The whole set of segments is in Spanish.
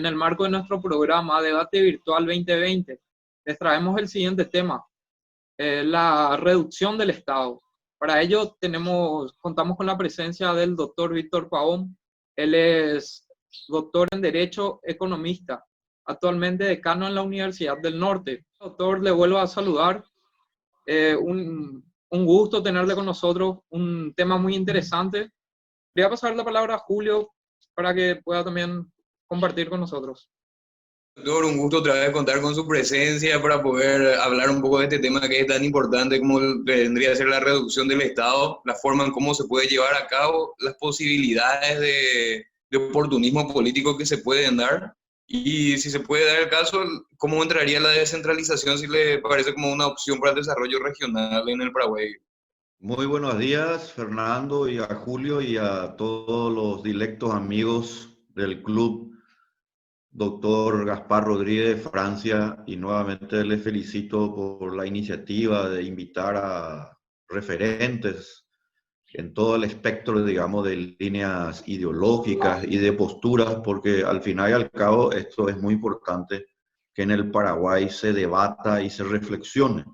en el marco de nuestro programa Debate Virtual 2020, les traemos el siguiente tema, la reducción del Estado. Para ello contamos con la presencia del doctor Víctor Pavón. Él es doctor en Derecho, economista, actualmente decano en la Universidad del Norte. Doctor, le vuelvo a saludar. Un gusto tenerle con nosotros, un tema muy interesante. Voy a pasar la palabra a Julio para que pueda también compartir con nosotros. Doctor, un gusto otra vez contar con su presencia para poder hablar un poco de este tema que es tan importante como vendría a ser la reducción del Estado, la forma en cómo se puede llevar a cabo, las posibilidades de oportunismo político que se pueden dar y si se puede dar el caso, cómo entraría la descentralización si le parece como una opción para el desarrollo regional en el Paraguay. Muy buenos días, Fernando, y a Julio y a todos los dilectos amigos del club, doctor Gaspar Rodríguez, Francia, y nuevamente le felicito por la iniciativa de invitar a referentes en todo el espectro, digamos, de líneas ideológicas y de posturas, porque al final y al cabo esto es muy importante que en el Paraguay se debata y se reflexione.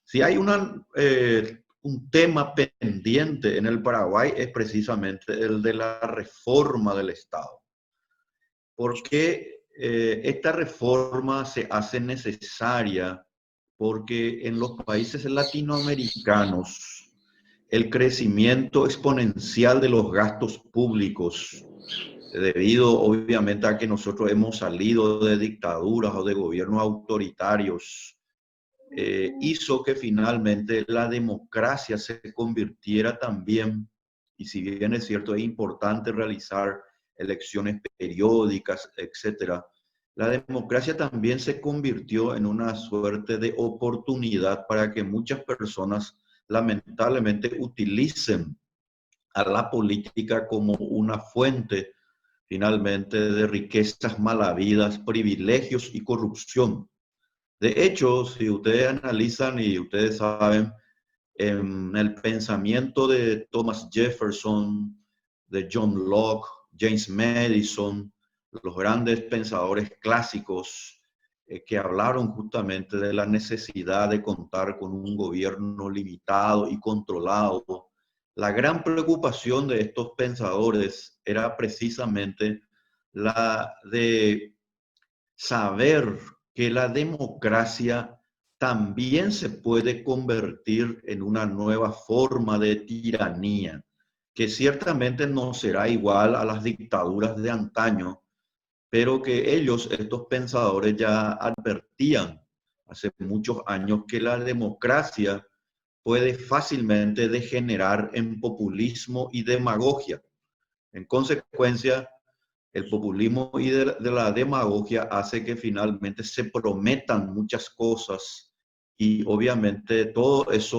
Si hay un tema pendiente en el Paraguay es precisamente el de la reforma del Estado. Porque esta reforma se hace necesaria porque en los países latinoamericanos el crecimiento exponencial de los gastos públicos, debido obviamente a que nosotros hemos salido de dictaduras o de gobiernos autoritarios, hizo que finalmente la democracia se convirtiera también, y si bien es cierto, es importante realizar elecciones periódicas, etcétera, la democracia también se convirtió en una suerte de oportunidad para que muchas personas lamentablemente utilicen a la política como una fuente finalmente de riquezas mal habidas, privilegios y corrupción. De hecho, si ustedes analizan y ustedes saben, en el pensamiento de Thomas Jefferson, de John Locke, James Madison, los grandes pensadores clásicos que hablaron justamente de la necesidad de contar con un gobierno limitado y controlado, la gran preocupación de estos pensadores era precisamente la de saber que la democracia también se puede convertir en una nueva forma de tiranía, que ciertamente no será igual a las dictaduras de antaño, pero que ellos, estos pensadores, ya advertían hace muchos años que la democracia puede fácilmente degenerar en populismo y demagogia. En consecuencia, el populismo y de la demagogia hace que finalmente se prometan muchas cosas y obviamente todas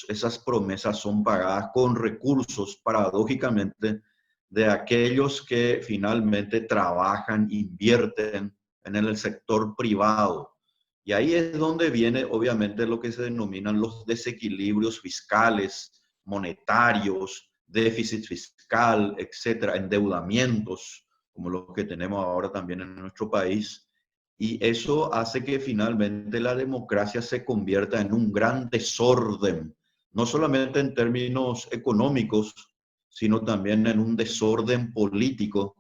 esas promesas son pagadas con recursos, paradójicamente, de aquellos que finalmente trabajan, invierten en el sector privado. Y ahí es donde viene obviamente lo que se denominan los desequilibrios fiscales, monetarios, déficit fiscal, etcétera, endeudamientos, como los que tenemos ahora también en nuestro país. Y eso hace que finalmente la democracia se convierta en un gran desorden, no solamente en términos económicos, sino también en un desorden político,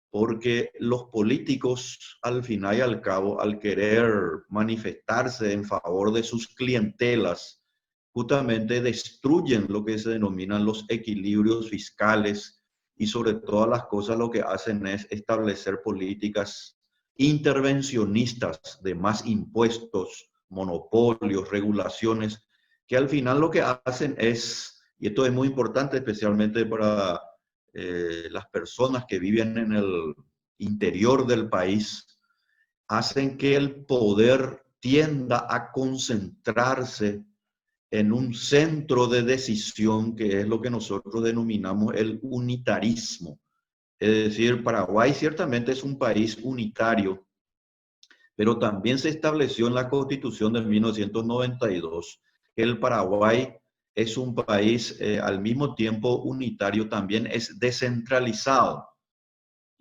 porque los políticos al final y al cabo, al querer manifestarse en favor de sus clientelas, justamente destruyen lo que se denominan los equilibrios fiscales y sobre todas las cosas lo que hacen es establecer políticas intervencionistas de más impuestos, monopolios, regulaciones, que al final lo que hacen es, y esto es muy importante especialmente para las personas que viven en el interior del país, hacen que el poder tienda a concentrarse en un centro de decisión que es lo que nosotros denominamos el unitarismo. Es decir, Paraguay ciertamente es un país unitario, pero también se estableció en la Constitución de 1992 que el Paraguay es un país al mismo tiempo unitario, también es descentralizado.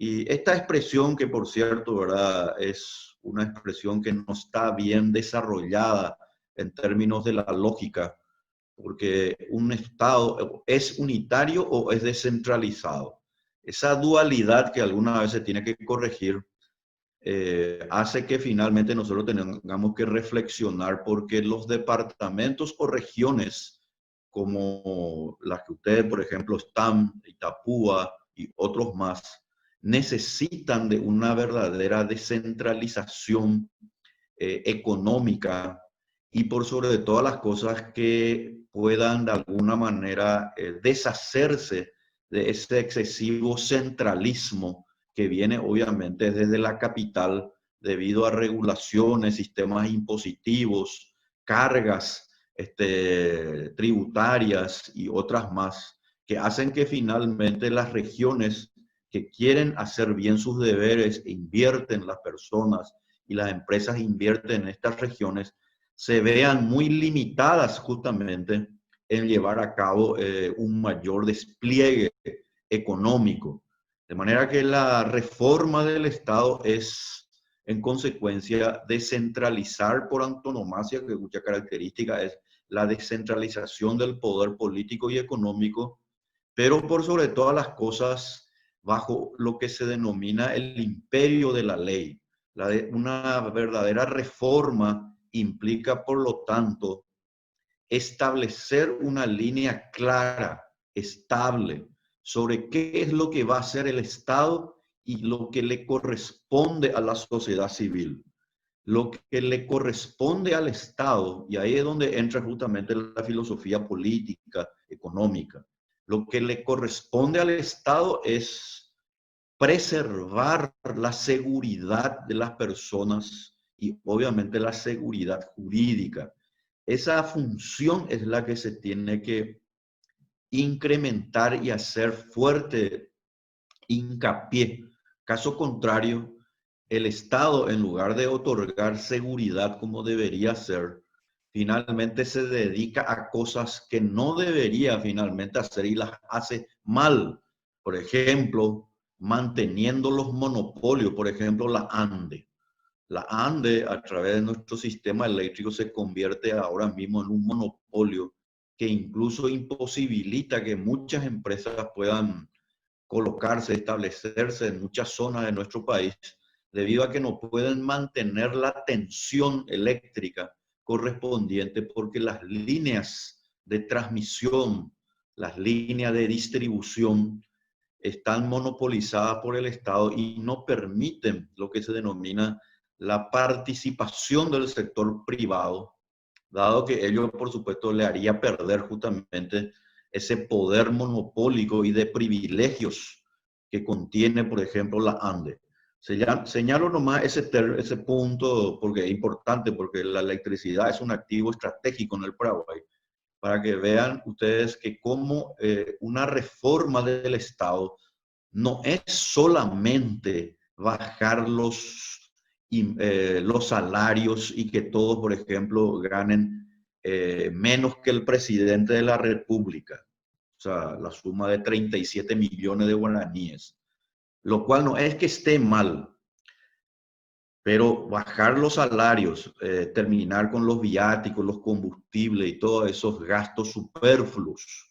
Y esta expresión, que por cierto, ¿verdad?, es una expresión que no está bien desarrollada en términos de la lógica, porque un Estado es unitario o es descentralizado. Esa dualidad que alguna vez se tiene que corregir hace que finalmente nosotros tengamos que reflexionar, porque los departamentos o regiones como las que ustedes, por ejemplo, están, Itapúa y otros más, necesitan de una verdadera descentralización económica y por sobre todas las cosas que puedan de alguna manera deshacerse de ese excesivo centralismo que viene obviamente desde la capital debido a regulaciones, sistemas impositivos, cargas tributarias y otras más, que hacen que finalmente las regiones que quieren hacer bien sus deberes e invierten las personas y las empresas invierten en estas regiones, se vean muy limitadas justamente en llevar a cabo un mayor despliegue económico. De manera que la reforma del Estado es, en consecuencia, descentralizar por antonomasia, que cuya característica es la descentralización del poder político y económico, pero por sobre todas las cosas, bajo lo que se denomina el imperio de la ley. Una verdadera reforma implica, por lo tanto, establecer una línea clara, estable, sobre qué es lo que va a hacer el Estado y lo que le corresponde a la sociedad civil. Lo que le corresponde al Estado, y ahí es donde entra justamente la filosofía política, económica. Lo que le corresponde al Estado es preservar la seguridad de las personas y obviamente la seguridad jurídica. Esa función es la que se tiene que incrementar y hacer fuerte hincapié. Caso contrario, el Estado, en lugar de otorgar seguridad como debería ser, finalmente se dedica a cosas que no debería finalmente hacer y las hace mal. Por ejemplo, manteniendo los monopolios, por ejemplo, la ANDE. La ANDE, a través de nuestro sistema eléctrico, se convierte ahora mismo en un monopolio que incluso imposibilita que muchas empresas puedan colocarse, establecerse en muchas zonas de nuestro país, debido a que no pueden mantener la tensión eléctrica correspondiente, porque las líneas de transmisión, las líneas de distribución están monopolizadas por el Estado y no permiten lo que se denomina la participación del sector privado, dado que ello, por supuesto, le haría perder justamente ese poder monopólico y de privilegios que contiene, por ejemplo, la ANDE. Señalo nomás ese punto porque es importante, porque la electricidad es un activo estratégico en el Paraguay, para que vean ustedes que como una reforma del Estado no es solamente bajar los salarios y que todos, por ejemplo, ganen menos que el presidente de la República, o sea, la suma de 37 millones de guaraníes, lo cual no es que esté mal, pero bajar los salarios, terminar con los viáticos, los combustibles y todos esos gastos superfluos,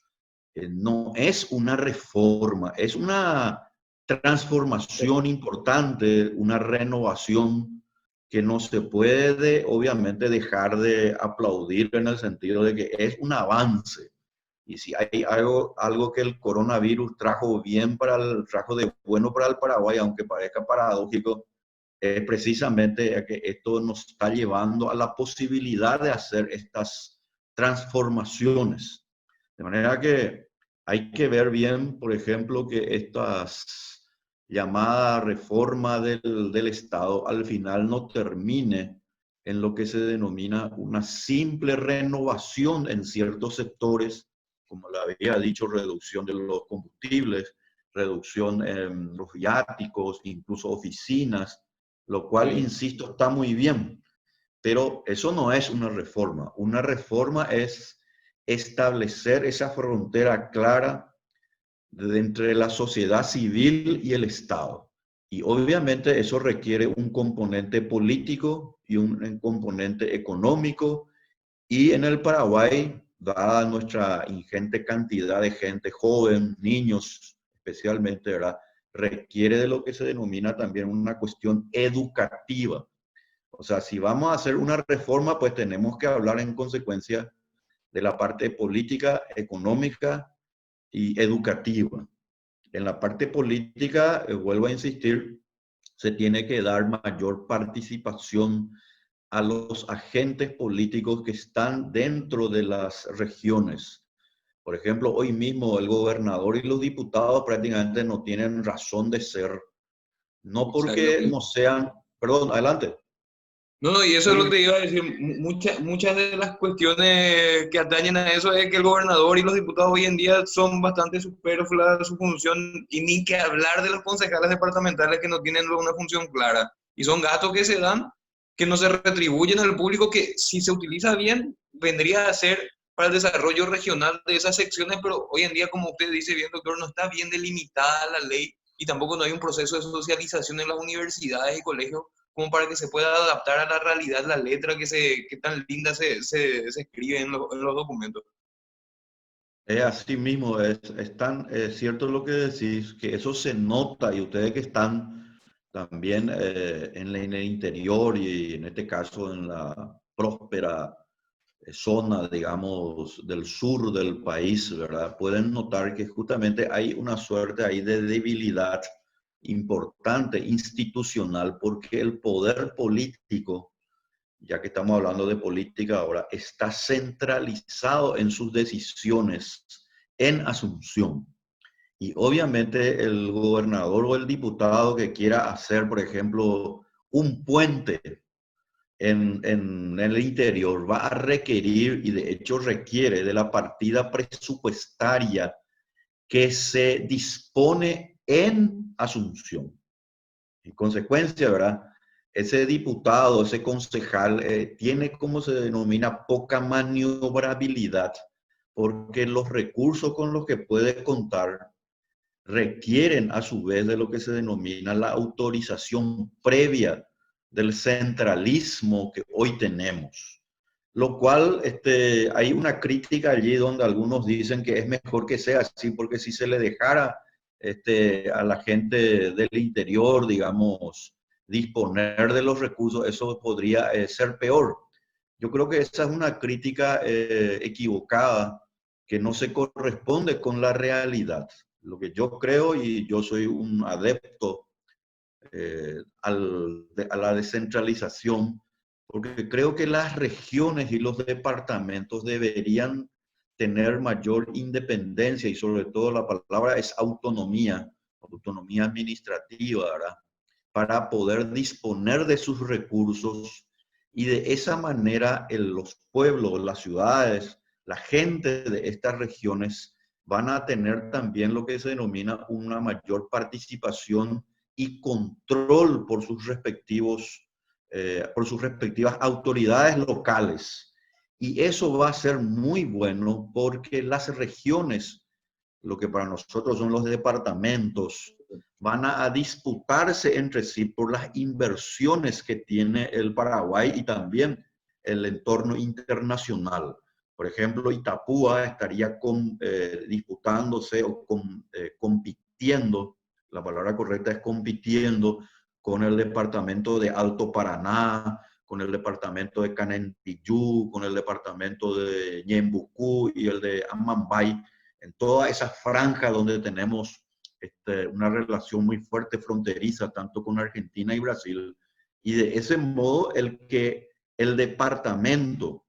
no es una reforma, es una transformación importante, una renovación que no se puede obviamente dejar de aplaudir en el sentido de que es un avance. Y si hay algo que el coronavirus trajo de bueno para el Paraguay, aunque parezca paradójico, es precisamente que esto nos está llevando a la posibilidad de hacer estas transformaciones. De manera que hay que ver bien, por ejemplo, que estas llamadas reforma del Estado al final no termine en lo que se denomina una simple renovación en ciertos sectores, como le había dicho, reducción de los combustibles, reducción en los viáticos, incluso oficinas, lo cual, insisto, está muy bien. Pero eso no es una reforma. Una reforma es establecer esa frontera clara entre la sociedad civil y el Estado. Y obviamente eso requiere un componente político y un componente económico. Y en el Paraguay, dada nuestra ingente cantidad de gente joven, niños especialmente, ¿verdad? Requiere de lo que se denomina también una cuestión educativa. O sea, si vamos a hacer una reforma, pues tenemos que hablar en consecuencia de la parte política, económica y educativa. En la parte política, vuelvo a insistir, se tiene que dar mayor participación a los agentes políticos que están dentro de las regiones. Por ejemplo, hoy mismo el gobernador y los diputados prácticamente no tienen razón de ser, no porque Exactamente. no sean, perdón, adelante. No, no, y eso es lo que Hoy, te iba a decir. Muchas de las cuestiones que atañen a eso es que el gobernador y los diputados hoy en día son bastante superfluas de su función, y ni que hablar de los concejales departamentales que no tienen una función clara. Y son gastos que se dan, que no se retribuyen al público, que si se utiliza bien, vendría a ser para el desarrollo regional de esas secciones, pero hoy en día, como usted dice bien, doctor, no está bien delimitada la ley, y tampoco no hay un proceso de socialización en las universidades y colegios como para que se pueda adaptar a la realidad la letra que tan linda se escribe en los documentos. es así mismo, es tan cierto lo que decís, que eso se nota y ustedes que están también en el interior y en este caso en la próspera zona, digamos, del sur del país, ¿verdad? Pueden notar que justamente hay una suerte ahí de debilidad importante, institucional, porque el poder político, ya que estamos hablando de política ahora, está centralizado en sus decisiones en Asunción. Y obviamente el gobernador o el diputado que quiera hacer, por ejemplo, un puente en el interior va a requerir, y de hecho requiere, de la partida presupuestaria que se dispone en Asunción. En consecuencia, ¿verdad? Ese diputado, ese concejal, tiene, como se denomina, poca maniobrabilidad, porque los recursos con los que puede contar requieren a su vez de lo que se denomina la autorización previa del centralismo que hoy tenemos. Lo cual hay una crítica allí donde algunos dicen que es mejor que sea así, porque si se le dejara a la gente del interior, digamos, disponer de los recursos, eso podría ser peor. Yo creo que esa es una crítica equivocada que no se corresponde con la realidad. Lo que yo creo, y yo soy un adepto a la descentralización, porque creo que las regiones y los departamentos deberían tener mayor independencia y sobre todo la palabra es autonomía, autonomía administrativa, ¿verdad? Para poder disponer de sus recursos y de esa manera los pueblos, las ciudades, la gente de estas regiones van a tener también lo que se denomina una mayor participación y control por sus respectivas autoridades locales. Y eso va a ser muy bueno porque las regiones, lo que para nosotros son los departamentos, van a disputarse entre sí por las inversiones que tiene el Paraguay y también el entorno internacional. Por ejemplo, Itapúa estaría disputándose o compitiendo, la palabra correcta es compitiendo, con el departamento de Alto Paraná, con el departamento de Canentillú, con el departamento de Ñembucú y el de Amambay, en toda esa franja donde tenemos una relación muy fuerte fronteriza, tanto con Argentina y Brasil, y de ese modo el departamento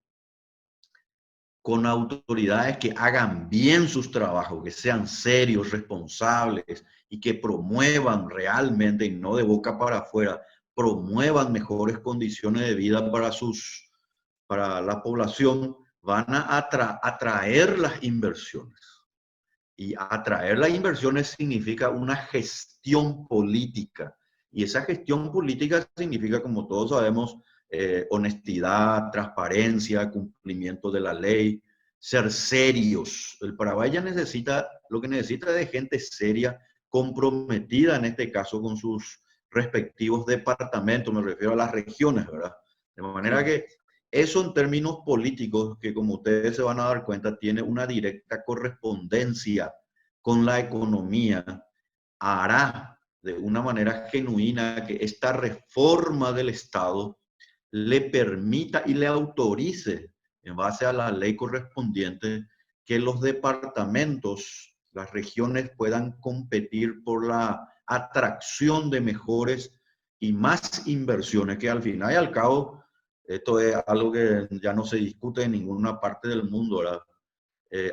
con autoridades que hagan bien sus trabajos, que sean serios, responsables y que promuevan realmente, y no de boca para afuera, promuevan mejores condiciones de vida para la población, van a atraer las inversiones. Y atraer las inversiones significa una gestión política. Y esa gestión política significa, como todos sabemos, honestidad, transparencia, cumplimiento de la ley, ser serios. El Paraguay ya necesita, lo que necesita es de gente seria, comprometida en este caso con sus respectivos departamentos, me refiero a las regiones, ¿verdad? De manera que eso en términos políticos, que como ustedes se van a dar cuenta, tiene una directa correspondencia con la economía, hará de una manera genuina que esta reforma del Estado le permita y le autorice, en base a la ley correspondiente, que los departamentos, las regiones puedan competir por la atracción de mejores y más inversiones, que al final y al cabo, esto es algo que ya no se discute en ninguna parte del mundo, ¿verdad?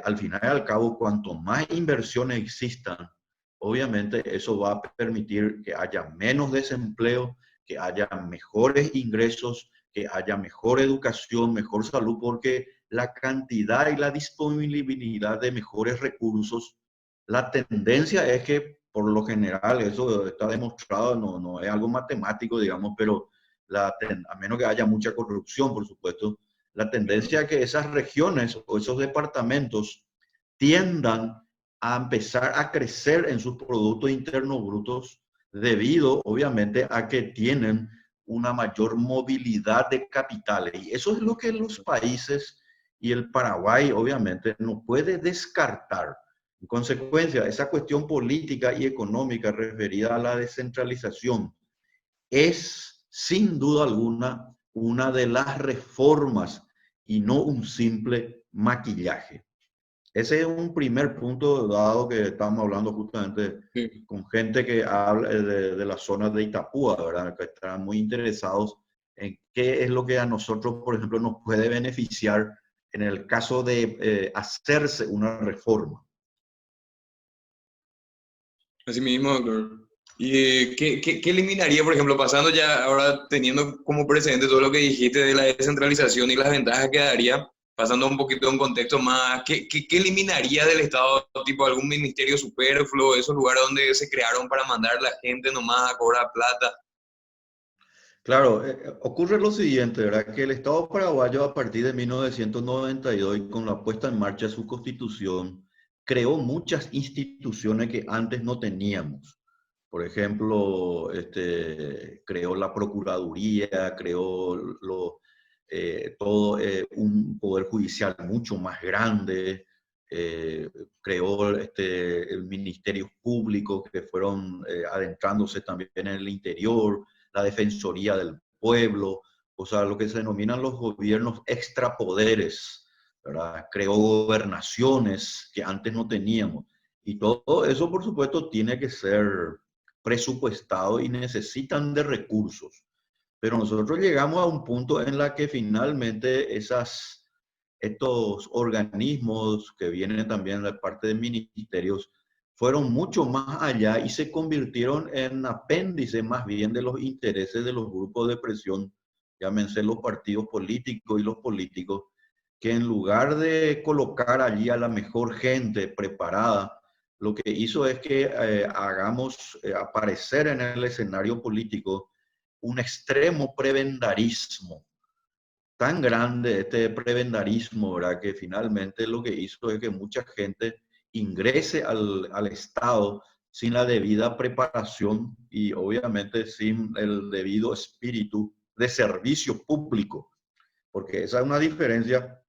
Al final y al cabo, cuanto más inversiones existan, obviamente eso va a permitir que haya menos desempleo, que haya mejores ingresos, que haya mejor educación, mejor salud, porque la cantidad y la disponibilidad de mejores recursos, la tendencia es que por lo general, eso está demostrado, no es algo matemático, digamos, pero a menos que haya mucha corrupción, por supuesto, la tendencia es que esas regiones o esos departamentos tiendan a empezar a crecer en sus productos internos brutos debido, obviamente, a que tienen una mayor movilidad de capitales. Y eso es lo que los países y el Paraguay, obviamente, no puede descartar. En consecuencia, esa cuestión política y económica referida a la descentralización es, sin duda alguna, una de las reformas y no un simple maquillaje. Ese es un primer punto, dado que estamos hablando justamente con gente que habla de las zonas de Itapúa, ¿verdad? Que están muy interesados en qué es lo que a nosotros, por ejemplo, nos puede beneficiar en el caso de hacerse una reforma. Así mismo, doctor. ¿Y qué eliminaría, por ejemplo, pasando ya ahora teniendo como precedente todo lo que dijiste de la descentralización y las ventajas que daría, pasando un poquito a un contexto más, ¿qué eliminaría del Estado, tipo algún ministerio superfluo, esos lugares donde se crearon para mandar a la gente nomás a cobrar plata? Claro, ocurre lo siguiente, ¿verdad? Que el Estado paraguayo a partir de 1992 y con la puesta en marcha de su constitución, creó muchas instituciones que antes no teníamos. Por ejemplo, creó la Procuraduría, creó todo un poder judicial mucho más grande, creó el Ministerio Público que fueron adentrándose también en el interior, la Defensoría del Pueblo, o sea, lo que se denominan los gobiernos extrapoderes, ¿verdad? Creó gobernaciones que antes no teníamos. Y todo eso, por supuesto, tiene que ser presupuestado y necesitan de recursos. Pero nosotros llegamos a un punto en la que finalmente estos organismos que vienen también de parte de ministerios fueron mucho más allá y se convirtieron en apéndice más bien de los intereses de los grupos de presión, llámense los partidos políticos y los políticos, que en lugar de colocar allí a la mejor gente preparada, lo que hizo es que hagamos aparecer en el escenario político un extremo prebendarismo tan grande, este prebendarismo, ¿verdad? Que finalmente lo que hizo es que mucha gente ingrese al Estado sin la debida preparación y obviamente sin el debido espíritu de servicio público, porque esa es una diferencia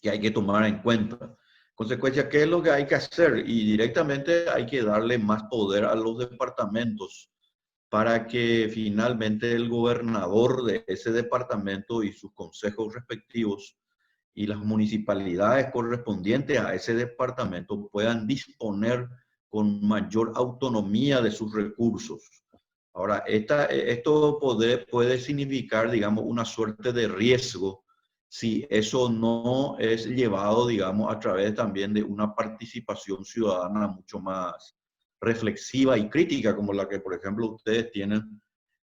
que hay que tomar en cuenta. Consecuencia, ¿qué es lo que hay que hacer? Y directamente hay que darle más poder a los departamentos para que finalmente el gobernador de ese departamento y sus consejos respectivos y las municipalidades correspondientes a ese departamento puedan disponer con mayor autonomía de sus recursos. Ahora, esto puede significar, digamos, una suerte de riesgo si eso no es llevado, digamos, a través también de una participación ciudadana mucho más reflexiva y crítica, como la que, por ejemplo, ustedes tienen,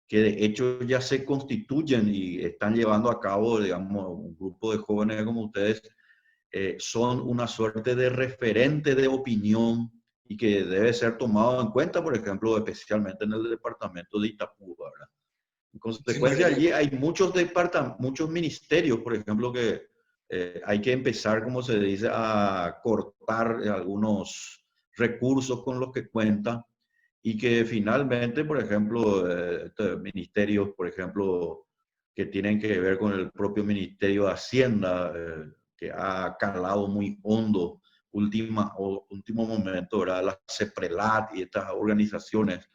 que de hecho ya se constituyen y están llevando a cabo, digamos, un grupo de jóvenes como ustedes, son una suerte de referente de opinión y que debe ser tomado en cuenta, por ejemplo, especialmente en el departamento de Itapúa, ¿verdad? En consecuencia, allí hay muchos ministerios, por ejemplo, que hay que empezar, como se dice, a cortar algunos recursos con los que cuentan y que finalmente, por ejemplo, ministerios, por ejemplo, que tienen que ver con el propio Ministerio de Hacienda, que ha calado muy hondo último momento, ¿verdad? La CEPRELAT y estas organizaciones,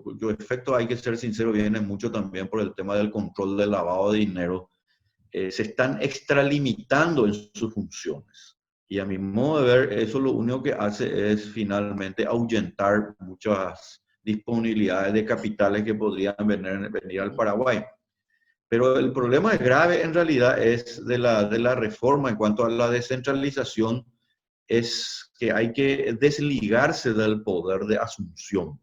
cuyo efecto, hay que ser sincero, viene mucho también por el tema del control del lavado de dinero, se están extralimitando en sus funciones. Y a mi modo de ver, eso lo único que hace es finalmente ahuyentar muchas disponibilidades de capitales que podrían venir al Paraguay. Pero el problema grave en realidad es de la reforma en cuanto a la descentralización, es que hay que desligarse del poder de asunción.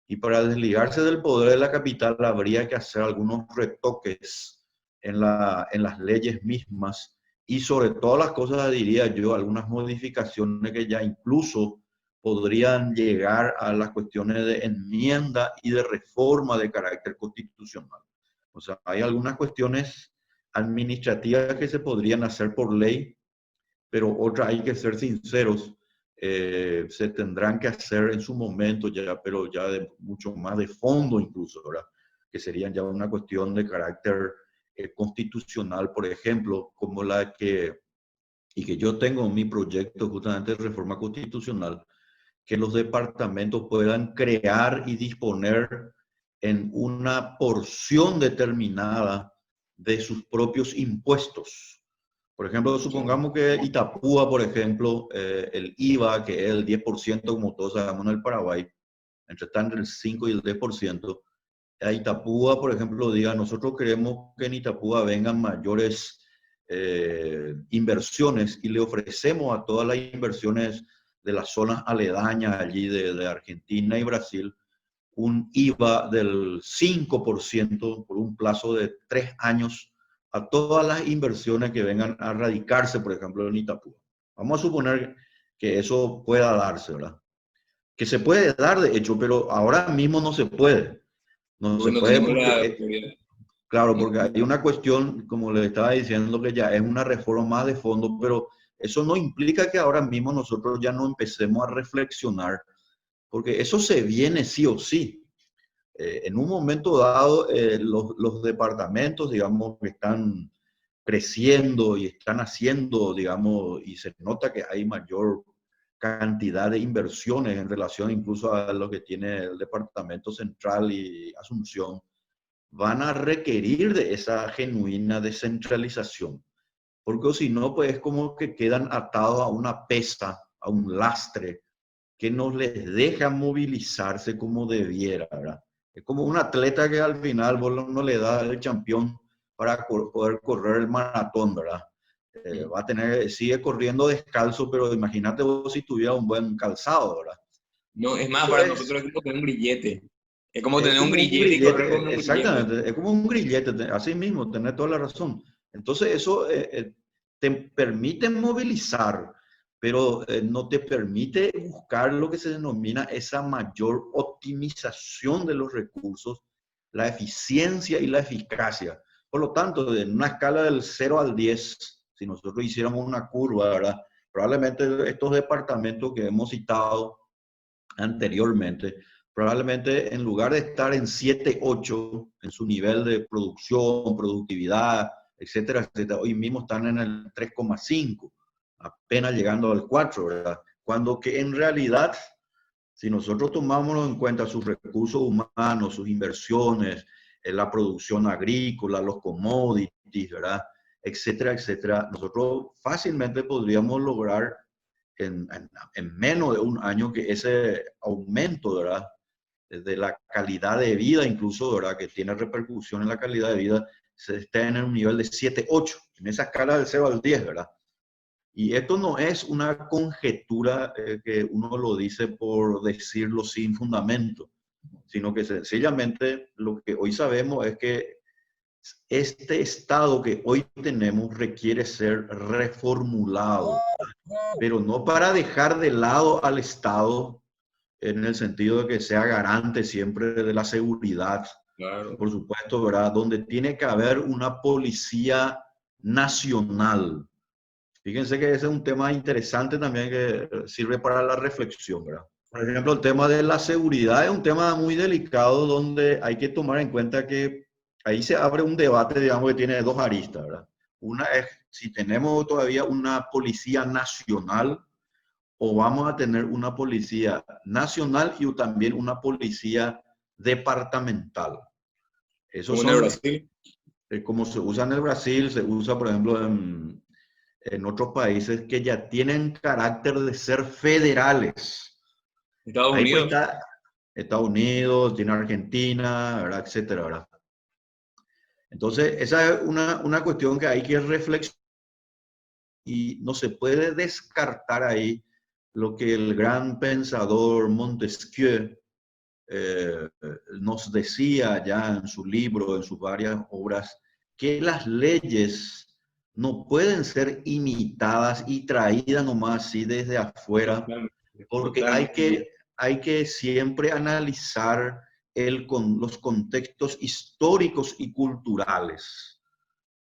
Y para desligarse del poder de la capital habría que hacer algunos retoques en las leyes mismas y sobre todas las cosas, diría yo, algunas modificaciones que ya incluso podrían llegar a las cuestiones de enmienda y de reforma de carácter constitucional. O sea, hay algunas cuestiones administrativas que se podrían hacer por ley, pero otras, hay que ser sinceros, se tendrán que hacer en su momento, ya, pero ya de mucho más de fondo incluso, ¿verdad? Que serían ya una cuestión de carácter constitucional, por ejemplo, como la y que yo tengo en mi proyecto justamente de reforma constitucional, que los departamentos puedan crear y disponer en una porción determinada de sus propios impuestos. Por ejemplo, supongamos que Itapúa, por ejemplo, el IVA, que es el 10%, como todos sabemos en el Paraguay, está entre el 5 y el 10%, a Itapúa, por ejemplo, diga, nosotros queremos que en Itapúa vengan mayores inversiones y le ofrecemos a todas las inversiones de las zonas aledañas allí de Argentina y Brasil un IVA del 5% por un plazo de 3 años a todas las inversiones que vengan a radicarse, por ejemplo, en Itapúa. Vamos a suponer que eso pueda darse, ¿verdad? Que se puede dar, de hecho, pero ahora mismo no se puede. No se puede porque, claro, porque hay una cuestión, como le estaba diciendo, que ya es una reforma más de fondo, pero eso no implica que ahora mismo nosotros ya no empecemos a reflexionar, porque eso se viene sí o sí. En un momento dado, los departamentos, digamos, que están creciendo y están haciendo, digamos, y se nota que hay mayor cantidad de inversiones en relación incluso a lo que tiene el Departamento Central y Asunción, van a requerir de esa genuina descentralización. Porque si no, pues es como que quedan atados a una pesa, a un lastre, que no les deja movilizarse como debiera, ¿verdad? Es como un atleta que al final vos no le da el campeón para poder correr el maratón, ¿verdad? Va a tener, sigue corriendo descalzo, pero imagínate vos si tuviera un buen calzado, ¿verdad? No, es más, para nosotros es como tener un grillete. Es como tener un grillete y correr con un grillete. Exactamente, es como un grillete, así mismo, tenés toda la razón. Entonces eso te permite movilizar, pero no te permite buscar lo que se denomina esa mayor optimización de los recursos, la eficiencia y la eficacia. Por lo tanto, en una escala del 0 al 10, si nosotros hiciéramos una curva, ¿verdad? Probablemente estos departamentos que hemos citado anteriormente, probablemente en lugar de estar en 7, 8 en su nivel de producción, productividad, etcétera, etcétera, hoy mismo están en el 3,5, apenas llegando al 4, ¿verdad? Cuando que en realidad, si nosotros tomamos en cuenta sus recursos humanos, sus inversiones, en la producción agrícola, los commodities, ¿verdad? Etcétera, etcétera, nosotros fácilmente podríamos lograr en menos de un año que ese aumento, ¿verdad? De la calidad de vida, incluso, ¿verdad? Que tiene repercusión en la calidad de vida, se está en un nivel de 7, 8, en esa escala del 0 al 10, ¿verdad? Y esto no es una conjetura que uno lo dice por decirlo sin fundamento, sino que sencillamente lo que hoy sabemos es que este estado que hoy tenemos requiere ser reformulado, pero no para dejar de lado al Estado en el sentido de que sea garante siempre de la seguridad, Claro. por supuesto, ¿verdad? Donde tiene que haber una policía nacional. Fíjense que ese es un tema interesante también que sirve para la reflexión, ¿verdad? Por ejemplo, el tema de la seguridad es un tema muy delicado donde hay que tomar en cuenta que ahí se abre un debate, digamos, que tiene dos aristas, ¿verdad? Una es si tenemos todavía una policía nacional o vamos a tener una policía nacional y también una policía departamental. Esos Como en el son, Brasil. como se usa en el Brasil, se usa, por ejemplo, en otros países que ya tienen carácter de ser federales. Estados Ahí pues Unidos. está Estados Unidos, tiene Argentina, ¿verdad? Etcétera, ¿verdad? Entonces, esa es una cuestión que hay que reflexionar y no se puede descartar ahí lo que el gran pensador Montesquieu nos decía ya en su libro, en sus varias obras, que las leyes no pueden ser imitadas y traídas nomás así desde afuera, Totalmente. porque Totalmente. hay que siempre analizar los contextos históricos y culturales.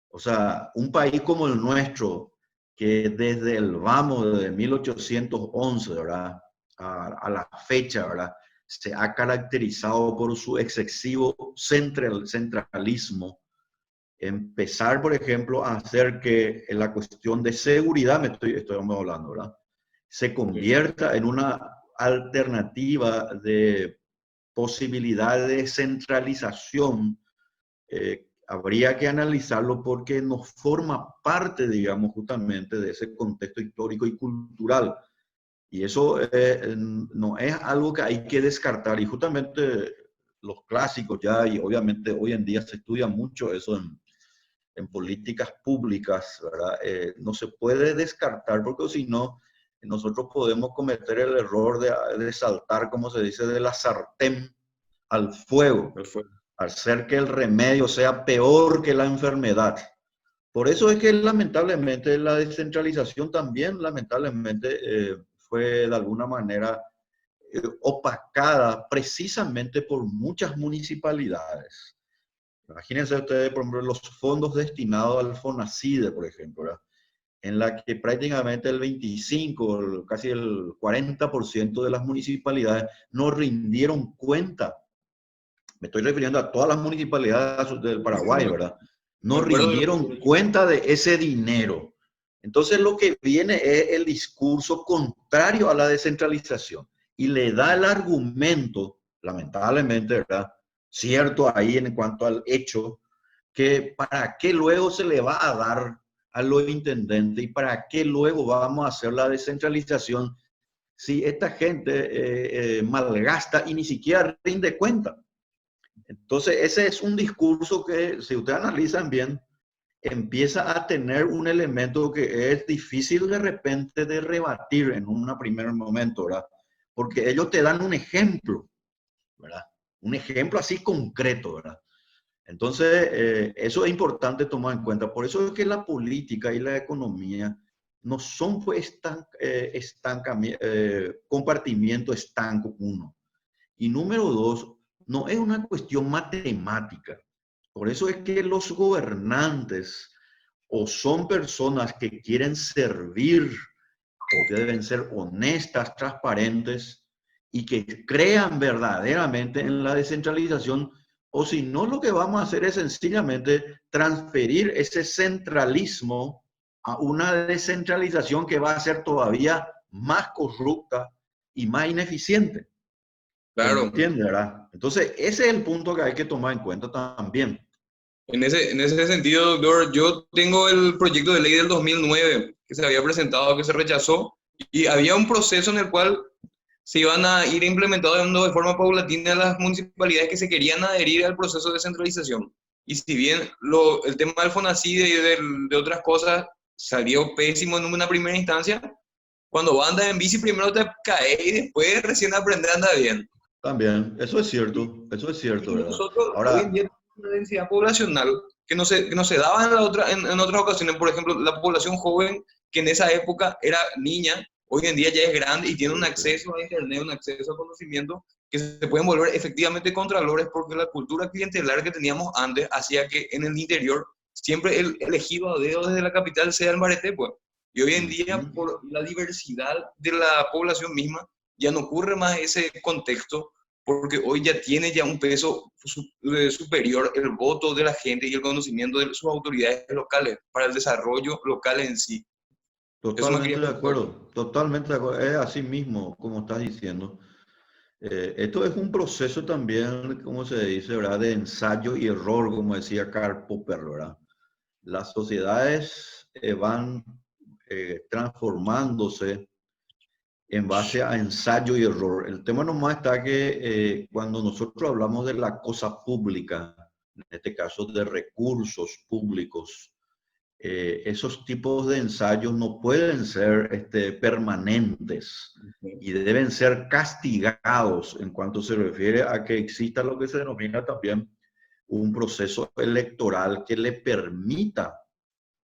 O sea, un país como el nuestro, que desde el vamos, desde 1811, ¿verdad? A la fecha, ¿verdad? Se ha caracterizado por su excesivo centralismo. Empezar, por ejemplo, a hacer que en la cuestión de seguridad, estoy hablando, ¿verdad? Se Sí. convierta en una alternativa de posibilidad de centralización. Habría que analizarlo porque nos forma parte, digamos, justamente de ese contexto histórico y cultural. Y eso no es algo que hay que descartar. Y justamente los clásicos ya, y obviamente hoy en día se estudia mucho eso en políticas públicas, ¿verdad? No se puede descartar porque si no, nosotros podemos cometer el error de saltar, como se dice, de la sartén al fuego, Perfecto. hacer que el remedio sea peor que la enfermedad. Por eso es que lamentablemente la descentralización también, lamentablemente, fue de alguna manera opacada precisamente por muchas municipalidades. Imagínense ustedes, por ejemplo, los fondos destinados al FONACIDE, por ejemplo, ¿verdad? En la que prácticamente el 25, casi el 40% de las municipalidades no rindieron cuenta. Me estoy refiriendo a todas las municipalidades del Sí, sí, Paraguay, ¿verdad? me No acuerdo de lo que rindieron cuenta de ese dinero. Entonces lo que viene es el discurso contrario a la descentralización y le da el argumento, lamentablemente, ¿verdad? Cierto ahí en cuanto al hecho, que para qué luego se le va a dar a los intendentes y para qué luego vamos a hacer la descentralización si esta gente malgasta y ni siquiera rinde cuenta. Entonces, ese es un discurso que, si ustedes analizan bien, empieza a tener un elemento que es difícil de repente de rebatir en un primer momento, ¿verdad? Porque ellos te dan un ejemplo, ¿verdad? Un ejemplo así concreto, ¿verdad? Entonces, eso es importante tomar en cuenta. Por eso es que la política y la economía no son pues compartimiento estanco uno. Y número dos, no es una cuestión matemática. Por eso es que los gobernantes o son personas que quieren servir o que deben ser honestas, transparentes y que crean verdaderamente en la descentralización, o si no, lo que vamos a hacer es sencillamente transferir ese centralismo a una descentralización que va a ser todavía más corrupta y más ineficiente. ¿Se Claro. entiende, verdad? Entonces, ese es el punto que hay que tomar en cuenta también. En ese sentido, doctor, yo tengo el proyecto de ley del 2009 que se había presentado, que se rechazó, y había un proceso en el cual se iban a ir implementando de forma paulatina las municipalidades que se querían adherir al proceso de descentralización. Y si bien el tema del FONACIDE y de otras cosas salió pésimo en una primera instancia, cuando andas en bici primero te caes y después recién aprendes a andar bien. También, eso es cierto, Y ¿verdad? nosotros hoy en Ahora, día tenemos una densidad poblacional que no se daba en otras ocasiones. Por ejemplo, la población joven, que en esa época era niña, hoy en día ya es grande y tiene un acceso a Internet, un acceso a conocimiento, que se pueden volver efectivamente contralores porque la cultura clientelar que teníamos antes hacía que en el interior siempre el elegido a dedo desde la capital sea el Marete, pues. Y hoy en día, por la diversidad de la población misma, ya no ocurre más ese contexto, porque hoy ya tiene ya un peso superior el voto de la gente y el conocimiento de sus autoridades locales para el desarrollo local en sí. Eso me Totalmente quería de preguntar. acuerdo, totalmente de acuerdo. Es así mismo, como estás diciendo. Esto es un proceso también, como se dice, ¿verdad? De ensayo y error, como decía Karl Popper, ¿verdad? Las sociedades van transformándose en base a ensayo y error. El tema nomás está que cuando nosotros hablamos de la cosa pública, en este caso de recursos públicos, esos tipos de ensayos no pueden ser permanentes y deben ser castigados en cuanto se refiere a que exista lo que se denomina también un proceso electoral que le permita,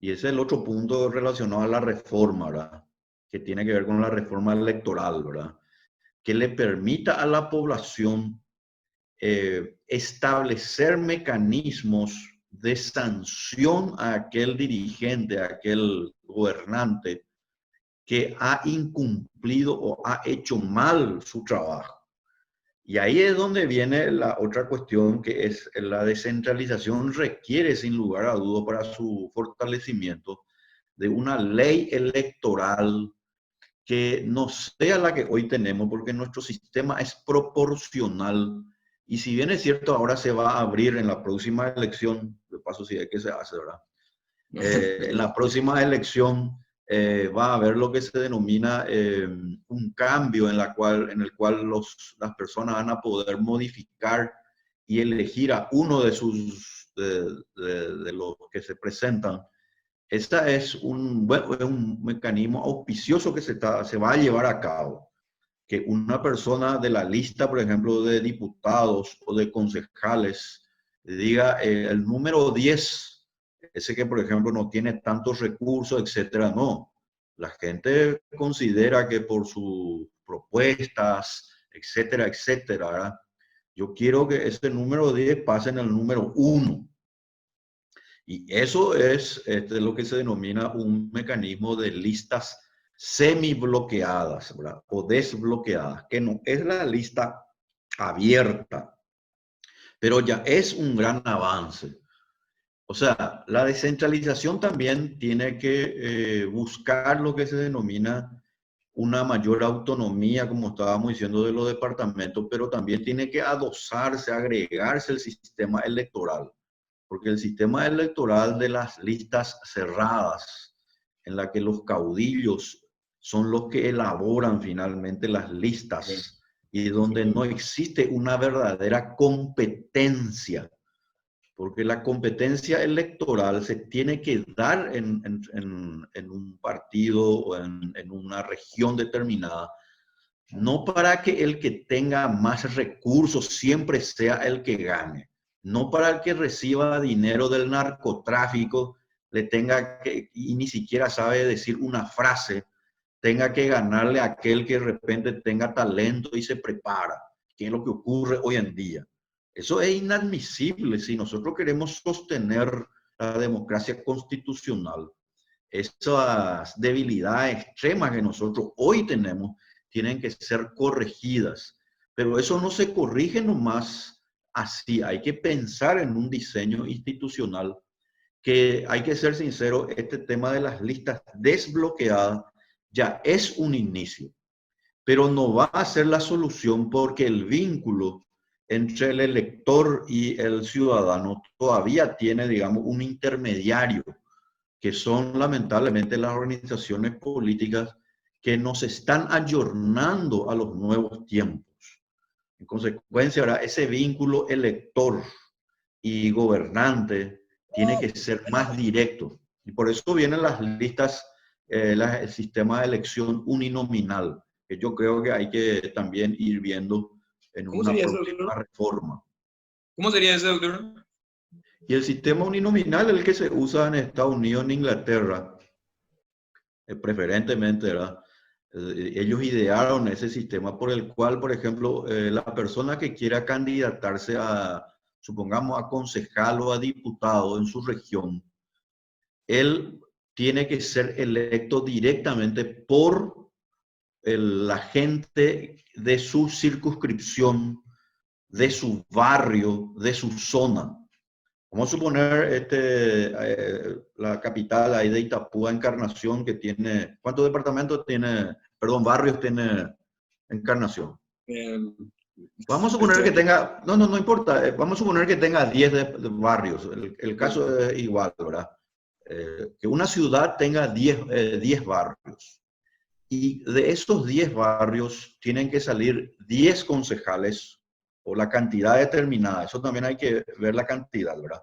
y ese es el otro punto relacionado a la reforma, ¿verdad? Que tiene que ver con la reforma electoral, ¿verdad? Que le permita a la población establecer mecanismos de sanción a aquel dirigente, a aquel gobernante que ha incumplido o ha hecho mal su trabajo. Y ahí es donde viene la otra cuestión, que es la descentralización requiere sin lugar a dudas para su fortalecimiento de una ley electoral que no sea la que hoy tenemos, porque nuestro sistema es proporcional. Y si bien es cierto, ahora se va a abrir en la próxima elección, de paso si es que se hace, ¿verdad? En la próxima elección va a haber lo que se denomina un cambio en el cual las personas van a poder modificar y elegir a uno de los que se presentan. Este es un mecanismo auspicioso que se va a llevar a cabo. Que una persona de la lista, por ejemplo, de diputados o de concejales, diga el número 10, ese que, por ejemplo, no tiene tantos recursos, etcétera. No. La gente considera que por sus propuestas, etcétera, etcétera, ¿verdad? Yo quiero que ese número 10 pase en el número 1. Y eso es lo que se denomina un mecanismo de listas semibloqueadas, ¿verdad? O desbloqueadas, que no es la lista abierta, pero ya es un gran avance. O sea, la descentralización también tiene que buscar lo que se denomina una mayor autonomía, como estábamos diciendo, de los departamentos, pero también tiene que adosarse, agregarse el sistema electoral. Porque el sistema electoral de las listas cerradas, en la que los caudillos son los que elaboran finalmente las listas y donde no existe una verdadera competencia, porque la competencia electoral se tiene que dar en un partido o en una región determinada, no para que el que tenga más recursos siempre sea el que gane, no para el que reciba dinero del narcotráfico le tenga que, y ni siquiera sabe decir una frase, tenga que ganarle a aquel que de repente tenga talento y se prepara, que es lo que ocurre hoy en día. Eso es inadmisible si nosotros queremos sostener la democracia constitucional. Esas debilidades extremas que nosotros hoy tenemos tienen que ser corregidas, pero eso no se corrige nomás así. Hay que pensar en un diseño institucional que, hay que ser sincero, este tema de las listas desbloqueadas ya es un inicio, pero no va a ser la solución, porque el vínculo entre el elector y el ciudadano todavía tiene, digamos, un intermediario, que son lamentablemente las organizaciones políticas que nos están ayornando a los nuevos tiempos. En consecuencia, ahora ese vínculo elector y gobernante tiene que ser más directo. Y por eso vienen las listas, el sistema de elección uninominal, que yo creo que hay que también ir viendo en ¿Cómo una sería eso, próxima doctor? reforma. ¿Cómo sería eso, doctor? Y el sistema uninominal es el que se usa en Estados Unidos, en Inglaterra, preferentemente, ¿verdad? Ellos idearon ese sistema por el cual, por ejemplo, la persona que quiera candidatarse a, supongamos, a concejal o a diputado en su región, él tiene que ser electo directamente por la gente de su circunscripción, de su barrio, de su zona. Vamos a suponer la capital ahí de Itapúa, Encarnación, que tiene, ¿cuántos departamentos tiene, perdón, barrios tiene Encarnación? Vamos a suponer que tenga, no importa, vamos a suponer que tenga 10 de barrios, el caso es igual, ¿verdad? Que una ciudad tenga 10 barrios. Y de esos 10 barrios tienen que salir 10 concejales o la cantidad determinada. Eso también hay que ver la cantidad, ¿verdad?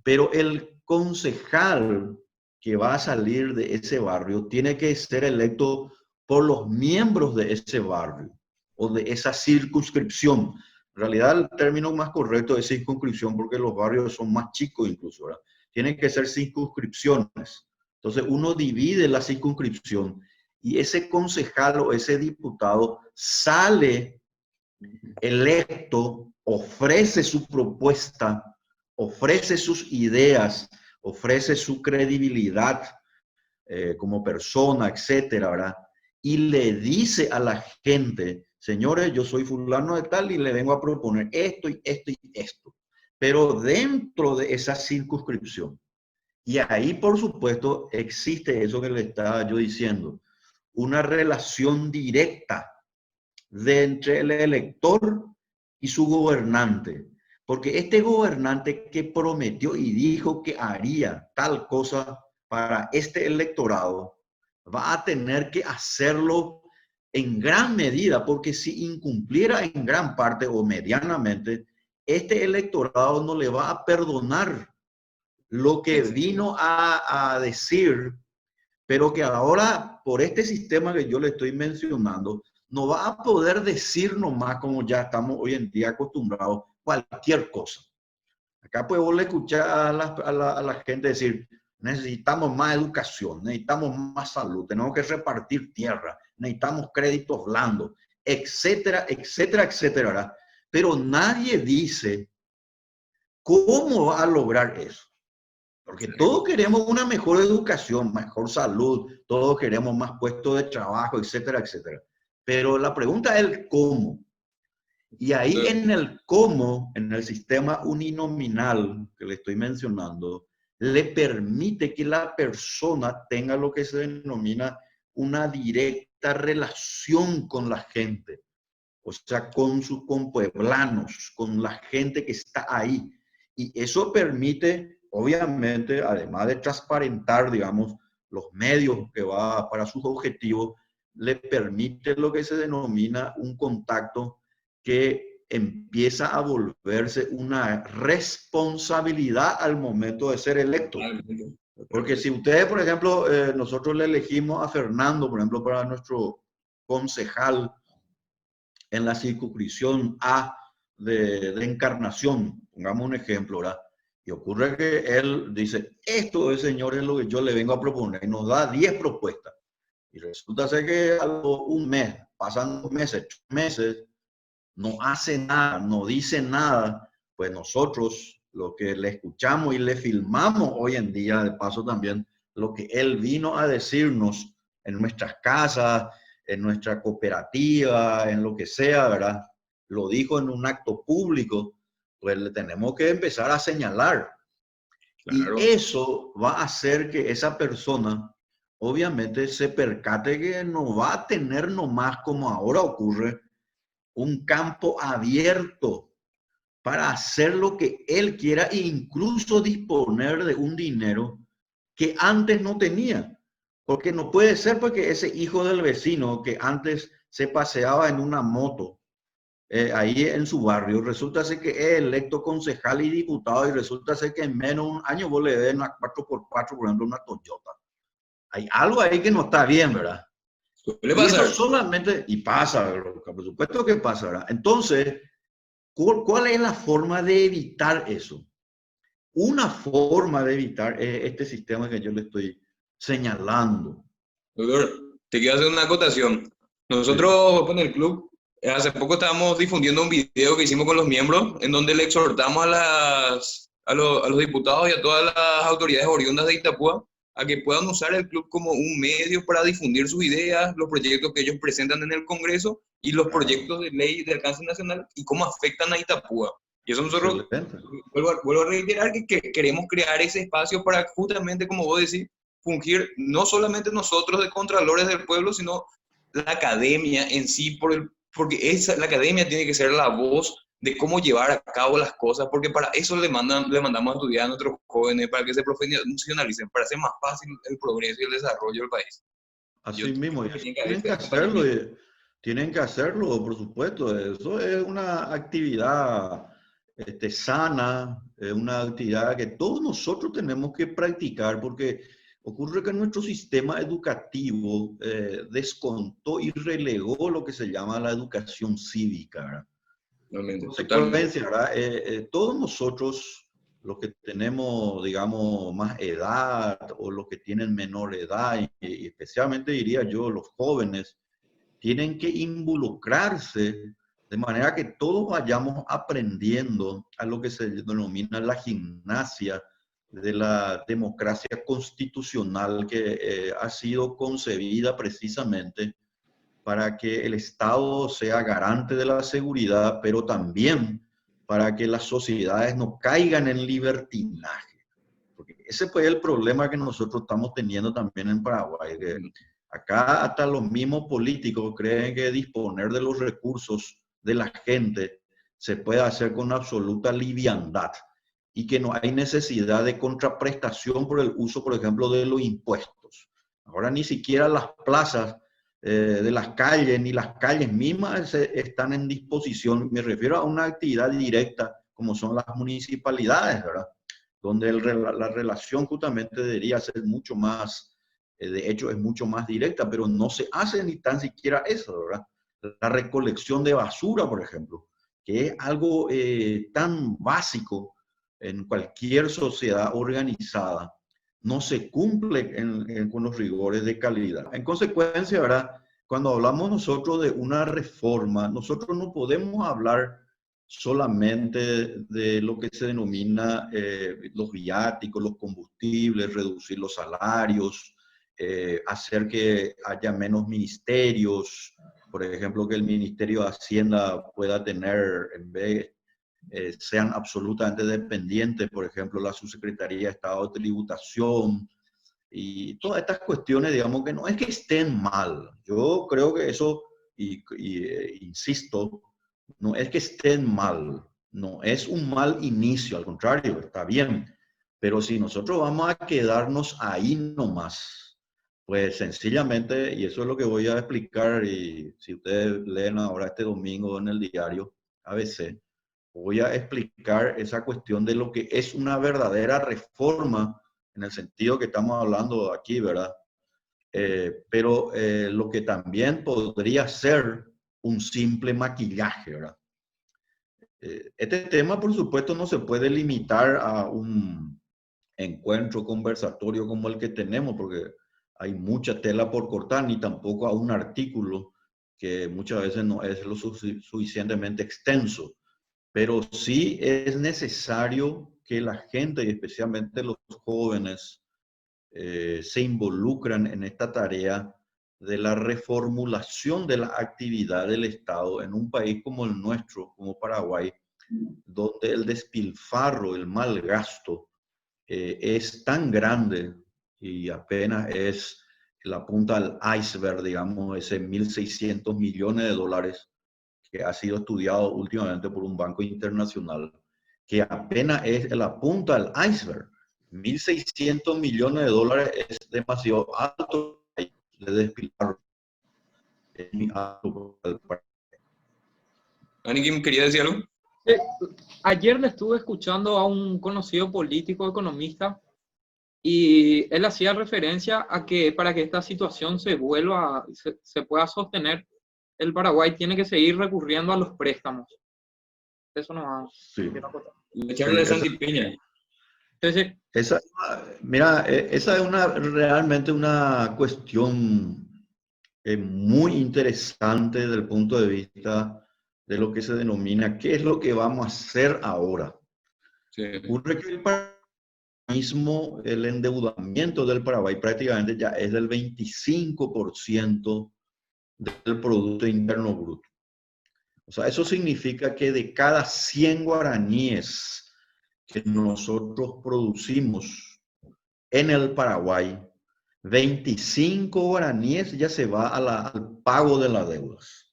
Pero el concejal que va a salir de ese barrio tiene que ser electo por los miembros de ese barrio o de esa circunscripción. En realidad el término más correcto es circunscripción porque los barrios son más chicos incluso, ¿verdad? Tienen que ser circunscripciones. Entonces uno divide la circunscripción y ese concejal o ese diputado sale electo, ofrece su propuesta, ofrece sus ideas, ofrece su credibilidad como persona, etcétera, ¿verdad? Y le dice a la gente, señores, yo soy fulano de tal y le vengo a proponer esto y esto y esto, pero dentro de esa circunscripción. Y ahí, por supuesto, existe eso que le estaba yo diciendo, una relación directa entre el elector y su gobernante. Porque este gobernante que prometió y dijo que haría tal cosa para este electorado, va a tener que hacerlo en gran medida, porque si incumpliera en gran parte o medianamente, este electorado no le va a perdonar lo que vino a decir, pero que ahora, por este sistema que yo le estoy mencionando, no va a poder decir nomás, como ya estamos hoy en día acostumbrados, cualquier cosa. Acá pues vos le escuchás a la gente decir, necesitamos más educación, necesitamos más salud, tenemos que repartir tierra, necesitamos créditos blandos, etcétera, etcétera, etcétera, ¿verdad? Pero nadie dice cómo va a lograr eso. Porque todos queremos una mejor educación, mejor salud, todos queremos más puestos de trabajo, etcétera, etcétera. Pero la pregunta es el cómo. Y ahí en el cómo, en el sistema uninominal que le estoy mencionando, le permite que la persona tenga lo que se denomina una directa relación con la gente. O sea, con sus compueblanos, con la gente que está ahí. Y eso permite, obviamente, además de transparentar, digamos, los medios que va para sus objetivos, le permite lo que se denomina un contacto que empieza a volverse una responsabilidad al momento de ser electo. Porque si ustedes, por ejemplo, nosotros le elegimos a Fernando, por ejemplo, para nuestro concejal en la circunscripción A de Encarnación, pongamos un ejemplo, ¿verdad? Y ocurre que él dice, esto, señor, es lo que yo le vengo a proponer, y nos da 10 propuestas. Y resulta ser que a un mes, pasan 2 meses, 3 meses, no hace nada, no dice nada, pues nosotros, lo que le escuchamos y le filmamos hoy en día, de paso también, lo que él vino a decirnos en nuestras casas, en nuestra cooperativa, en lo que sea, ¿verdad? Lo dijo en un acto público, pues le tenemos que empezar a señalar. Claro. Y eso va a hacer que esa persona, obviamente, se percate que no va a tener nomás, como ahora ocurre, un campo abierto para hacer lo que él quiera e incluso disponer de un dinero que antes no tenía. Porque no puede ser porque ese hijo del vecino que antes se paseaba en una moto ahí en su barrio, resulta ser que es electo concejal y diputado y resulta ser que en menos de un año vos le den una 4x4, por ejemplo, una Toyota. Hay algo ahí que no está bien, ¿verdad? ¿Qué pasa? Eso solamente, y pasa, por supuesto que pasa, ¿verdad? Entonces, ¿cuál es la forma de evitar eso? Una forma de evitar este sistema que yo le estoy señalando. Doctor, te quiero hacer una acotación. Nosotros con el club, hace poco estábamos difundiendo un video que hicimos con los miembros, en donde le exhortamos a los diputados y a todas las autoridades oriundas de Itapúa a que puedan usar el club como un medio para difundir sus ideas, los proyectos que ellos presentan en el Congreso y los proyectos de ley de alcance nacional y cómo afectan a Itapúa. Y eso nosotros, vuelvo a reiterar que queremos crear ese espacio para justamente, como vos decís, fungir no solamente nosotros de contralores del pueblo, sino la academia en sí, porque la academia tiene que ser la voz de cómo llevar a cabo las cosas, porque para eso le mandamos a estudiar a nuestros jóvenes, para que se profesionalicen, para hacer más fácil el progreso y el desarrollo del país. Así mismo, tienen que hacerlo, por supuesto. Eso es una actividad sana, es una actividad que todos nosotros tenemos que practicar, porque ocurre que nuestro sistema educativo descontó y relegó lo que se llama la educación cívica, ¿verdad? Consecuencia, ¿verdad? Todos nosotros, los que tenemos, digamos, más edad o los que tienen menor edad, y especialmente diría yo, los jóvenes, tienen que involucrarse de manera que todos vayamos aprendiendo a lo que se denomina la gimnasia de la democracia constitucional que ha sido concebida precisamente para que el Estado sea garante de la seguridad, pero también para que las sociedades no caigan en libertinaje. Porque ese fue el problema que nosotros estamos teniendo también en Paraguay. Que acá hasta los mismos políticos creen que disponer de los recursos de la gente se puede hacer con absoluta liviandad y que no hay necesidad de contraprestación por el uso, por ejemplo, de los impuestos. Ahora ni siquiera las plazas de las calles, ni las calles mismas están en disposición. Me refiero a una actividad directa como son las municipalidades, ¿verdad? Donde la relación justamente debería ser mucho más, de hecho es mucho más directa, pero no se hace ni tan siquiera eso, ¿verdad? La recolección de basura, por ejemplo, que es algo tan básico en cualquier sociedad organizada, no se cumple con los rigores de calidad. En consecuencia, ¿verdad? Cuando hablamos nosotros de una reforma, nosotros no podemos hablar solamente de lo que se denomina los viáticos, los combustibles, reducir los salarios, hacer que haya menos ministerios, por ejemplo, que el Ministerio de Hacienda pueda tener, en vez sean absolutamente dependientes, por ejemplo, la Subsecretaría de Estado de Tributación y todas estas cuestiones, digamos que no es que estén mal. Yo creo que eso, insisto, no es que estén mal, no es un mal inicio, al contrario, está bien. Pero si nosotros vamos a quedarnos ahí nomás, pues sencillamente, y eso es lo que voy a explicar, y si ustedes leen ahora este domingo en el diario ABC, voy a explicar esa cuestión de lo que es una verdadera reforma en el sentido que estamos hablando aquí, ¿verdad? Pero lo que también podría ser un simple maquillaje, ¿verdad? Este tema, por supuesto, no se puede limitar a un encuentro conversatorio como el que tenemos, porque hay mucha tela por cortar, ni tampoco a un artículo que muchas veces no es lo suficientemente extenso. Pero sí es necesario que la gente, y especialmente los jóvenes, se involucran en esta tarea de la reformulación de la actividad del Estado en un país como el nuestro, como Paraguay, donde el despilfarro, el mal gasto, es tan grande y apenas es la punta del iceberg, digamos, ese 1.600 millones de dólares que ha sido estudiado últimamente por un banco internacional, que apenas es la punta del iceberg. 1.600 millones de dólares es demasiado alto de despilfarro. Es muy alto. ¿Anikim quería decir algo? Ayer le estuve escuchando a un conocido político economista y él hacía referencia a que para que esta situación se pueda sostener, el Paraguay tiene que seguir recurriendo a los préstamos. Eso no va. Sí. La charla de Santi Peña. Entonces, mira, esa es realmente una cuestión muy interesante desde el punto de vista de lo que se denomina qué es lo que vamos a hacer ahora. Sí. Ocurre que el mismo el endeudamiento del Paraguay prácticamente ya es del 25% del Producto Interno Bruto. O sea, eso significa que de cada 100 guaraníes que nosotros producimos en el Paraguay, 25 guaraníes ya se va al pago de las deudas.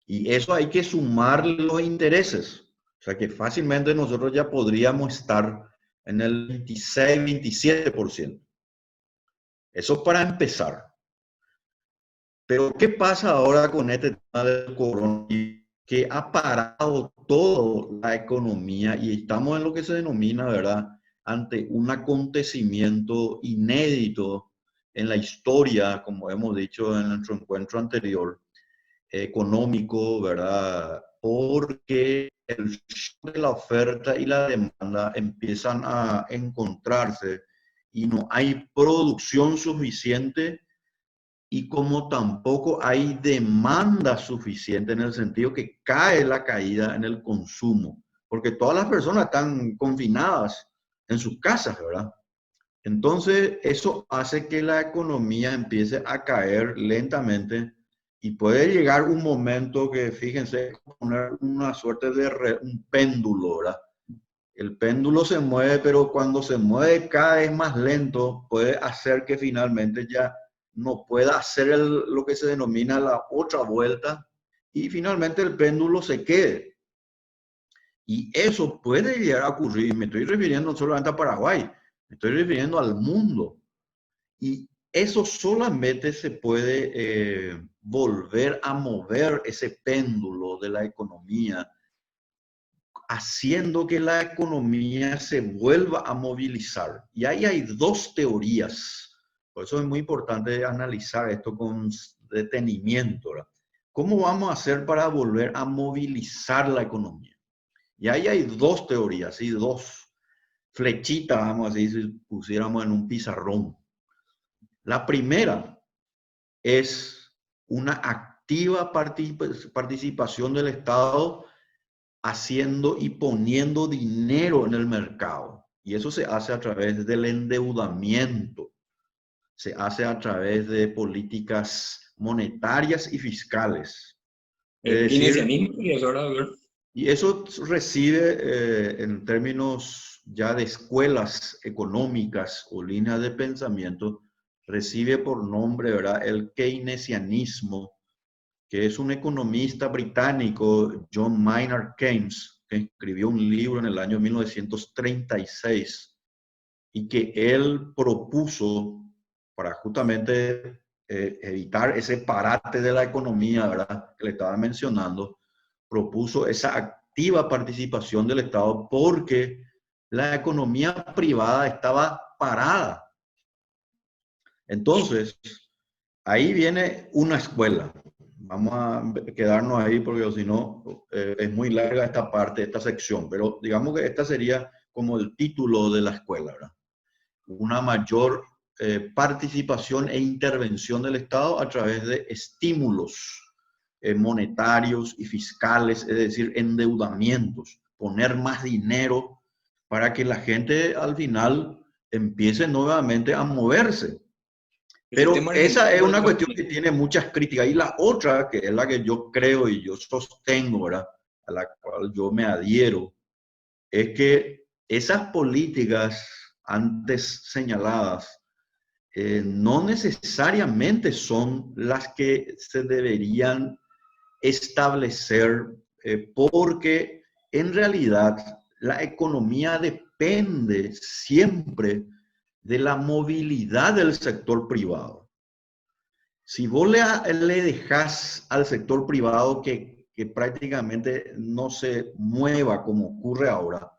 Y eso hay que sumarle los intereses. O sea que fácilmente nosotros ya podríamos estar en el 26, 27%. Eso para empezar. Pero ¿qué pasa ahora con este tema del coronavirus? Que ha parado toda la economía y estamos en lo que se denomina, ¿verdad?, ante un acontecimiento inédito en la historia, como hemos dicho en nuestro encuentro anterior, económico, ¿verdad? Porque el shock de la oferta y la demanda empiezan a encontrarse y no hay producción suficiente y como tampoco hay demanda suficiente en el sentido que cae la caída en el consumo, porque todas las personas están confinadas en sus casas, ¿verdad? Entonces, eso hace que la economía empiece a caer lentamente y puede llegar un momento que, fíjense, poner una suerte de un péndulo, ¿verdad? El péndulo se mueve, pero cuando se mueve cada vez más lento, puede hacer que finalmente ya no pueda hacer lo que se denomina la otra vuelta y finalmente el péndulo se quede. Y eso puede llegar a ocurrir, me estoy refiriendo no solamente a Paraguay, me estoy refiriendo al mundo. Y eso solamente se puede volver a mover ese péndulo de la economía, haciendo que la economía se vuelva a movilizar. Y ahí hay dos teorías. Por eso es muy importante analizar esto con detenimiento, ¿verdad? ¿Cómo vamos a hacer para volver a movilizar la economía? Y ahí hay dos teorías, y dos flechitas, vamos a decir, si pusiéramos en un pizarrón. La primera es una activa participación del Estado haciendo y poniendo dinero en el mercado. Y eso se hace a través del endeudamiento, se hace a través de políticas monetarias y fiscales. Es decir, y eso recibe en términos ya de escuelas económicas o líneas de pensamiento, recibe por nombre, ¿verdad?, el keynesianismo, que es un economista británico, John Maynard Keynes, que escribió un libro en el año 1936 y que él propuso para justamente evitar ese parate de la economía, ¿verdad?, que le estaba mencionando, propuso esa activa participación del Estado porque la economía privada estaba parada. Entonces, ahí viene una escuela. Vamos a quedarnos ahí porque si no es muy larga esta parte, esta sección, pero digamos que esta sería como el título de la escuela, ¿verdad? Una mayor participación e intervención del Estado a través de estímulos monetarios y fiscales, es decir, endeudamientos, poner más dinero para que la gente al final empiece nuevamente a moverse. Pero esa es una cuestión que tiene muchas críticas. Y la otra, que es la que yo creo y yo sostengo, ¿verdad?, a la cual yo me adhiero, es que esas políticas antes señaladas no necesariamente son las que se deberían establecer porque en realidad la economía depende siempre de la movilidad del sector privado. Si vos le dejás al sector privado que prácticamente no se mueva como ocurre ahora,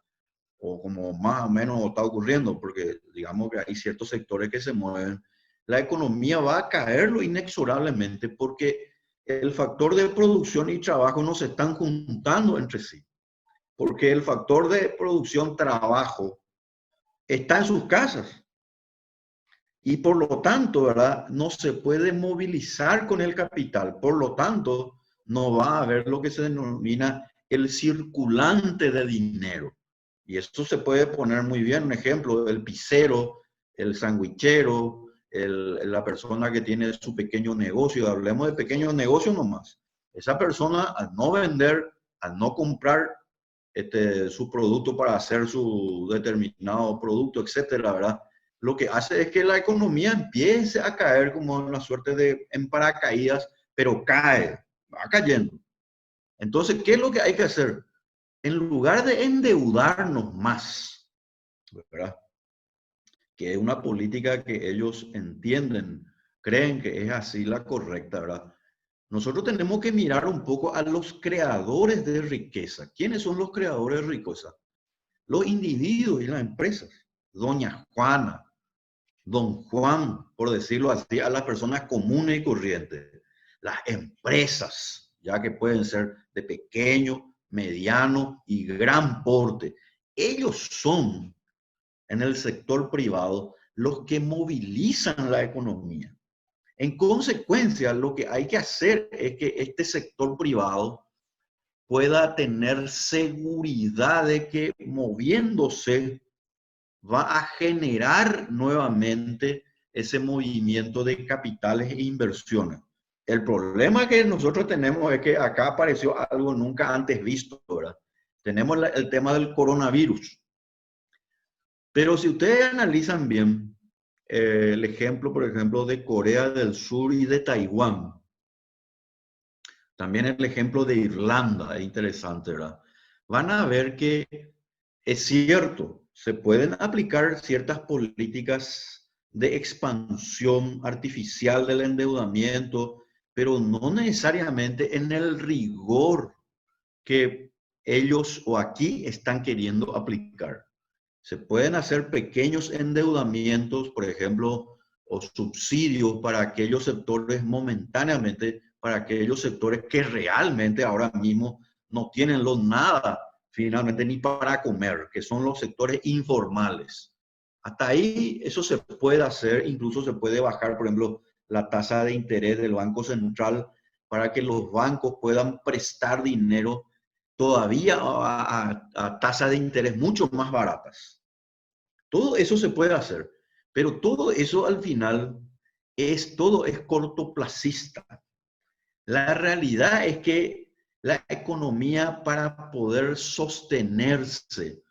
o como más o menos está ocurriendo, porque digamos que hay ciertos sectores que se mueven, la economía va a caerlo inexorablemente porque el factor de producción y trabajo no se están juntando entre sí. Porque el factor de producción, trabajo, está en sus casas. Y por lo tanto, ¿verdad?, no se puede movilizar con el capital. Por lo tanto, no va a haber lo que se denomina el circulante de dinero. Y eso se puede poner muy bien, un ejemplo, el pizzero, el sandwichero, la persona que tiene su pequeño negocio, hablemos de pequeños negocios nomás. Esa persona al no vender, al no comprar su producto para hacer su determinado producto, etcétera, ¿verdad? Lo que hace es que la economía empiece a caer como una suerte de en paracaídas, pero cae, va cayendo. Entonces, ¿qué es lo que hay que hacer? En lugar de endeudarnos más, ¿verdad? Que es una política que ellos entienden, creen que es así la correcta, ¿verdad? Nosotros tenemos que mirar un poco a los creadores de riqueza. ¿Quiénes son los creadores de riqueza? Los individuos y las empresas. Doña Juana, don Juan, por decirlo así, a las personas comunes y corrientes. Las empresas, ya que pueden ser de pequeño, mediano y gran porte. Ellos son, en el sector privado, los que movilizan la economía. En consecuencia, lo que hay que hacer es que este sector privado pueda tener seguridad de que moviéndose va a generar nuevamente ese movimiento de capitales e inversiones. El problema que nosotros tenemos es que acá apareció algo nunca antes visto, ¿verdad? Tenemos el tema del coronavirus. Pero si ustedes analizan bien el ejemplo, por ejemplo, de Corea del Sur y de Taiwán, también el ejemplo de Irlanda es interesante, ¿verdad? Van a ver que es cierto, se pueden aplicar ciertas políticas de expansión artificial del endeudamiento, pero no necesariamente en el rigor que ellos o aquí están queriendo aplicar. Se pueden hacer pequeños endeudamientos, por ejemplo, o subsidios para aquellos sectores momentáneamente, para aquellos sectores que realmente ahora mismo no tienen nada finalmente ni para comer, que son los sectores informales. Hasta ahí eso se puede hacer, incluso se puede bajar, por ejemplo, la tasa de interés del Banco Central para que los bancos puedan prestar dinero todavía a tasas de interés mucho más baratas. Todo eso se puede hacer, pero todo eso al final todo es cortoplacista. La realidad es que la economía, para poder sostenerse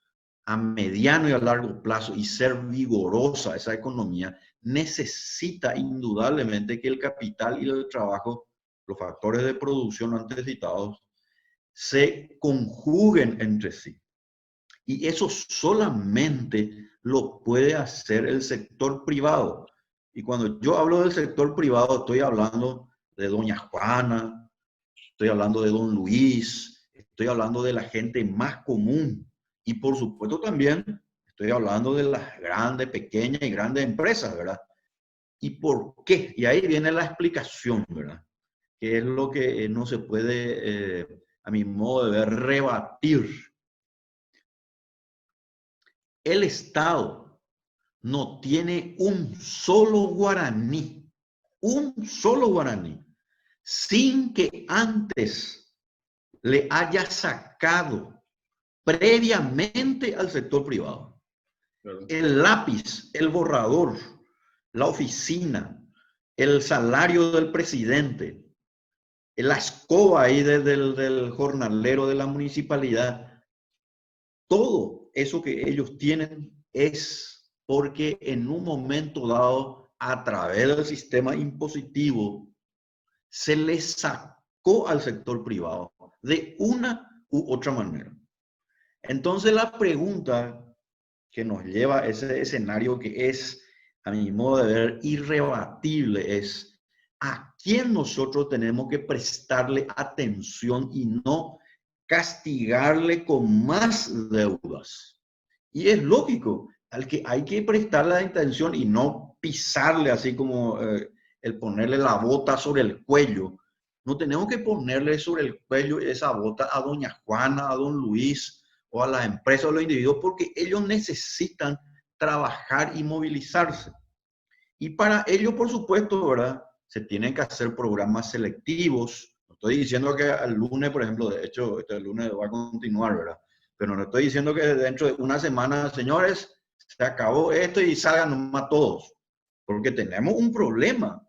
a mediano y a largo plazo y ser vigorosa esa economía, necesita indudablemente que el capital y el trabajo, los factores de producción antes citados, se conjuguen entre sí. Y eso solamente lo puede hacer el sector privado. Y cuando yo hablo del sector privado, estoy hablando de doña Juana, estoy hablando de don Luis, estoy hablando de la gente más común. Y por supuesto también estoy hablando de las grandes, pequeñas y grandes empresas, ¿verdad? ¿Y por qué? Y ahí viene la explicación, ¿verdad? Que es lo que no se puede, a mi modo de ver, rebatir. El Estado no tiene un solo guaraní, sin que antes le haya sacado previamente al sector privado. Claro. El lápiz, el borrador, la oficina, el salario del presidente, la escoba ahí del jornalero de la municipalidad, todo eso que ellos tienen es porque en un momento dado, a través del sistema impositivo, se les sacó al sector privado de una u otra manera. Entonces la pregunta que nos lleva a ese escenario que es, a mi modo de ver, irrebatible es ¿a quién nosotros tenemos que prestarle atención y no castigarle con más deudas? Y es lógico, al que hay que prestarle atención y no pisarle así como el ponerle la bota sobre el cuello. No tenemos que ponerle sobre el cuello esa bota a doña Juana, a don Luis o a las empresas o a los individuos, porque ellos necesitan trabajar y movilizarse. Y para ello, por supuesto, ¿verdad? Se tienen que hacer programas selectivos. No estoy diciendo que el lunes, por ejemplo, de hecho, este lunes va a continuar, ¿verdad? Pero no estoy diciendo que dentro de una semana, señores, se acabó esto y salgan nomás todos. Porque tenemos un problema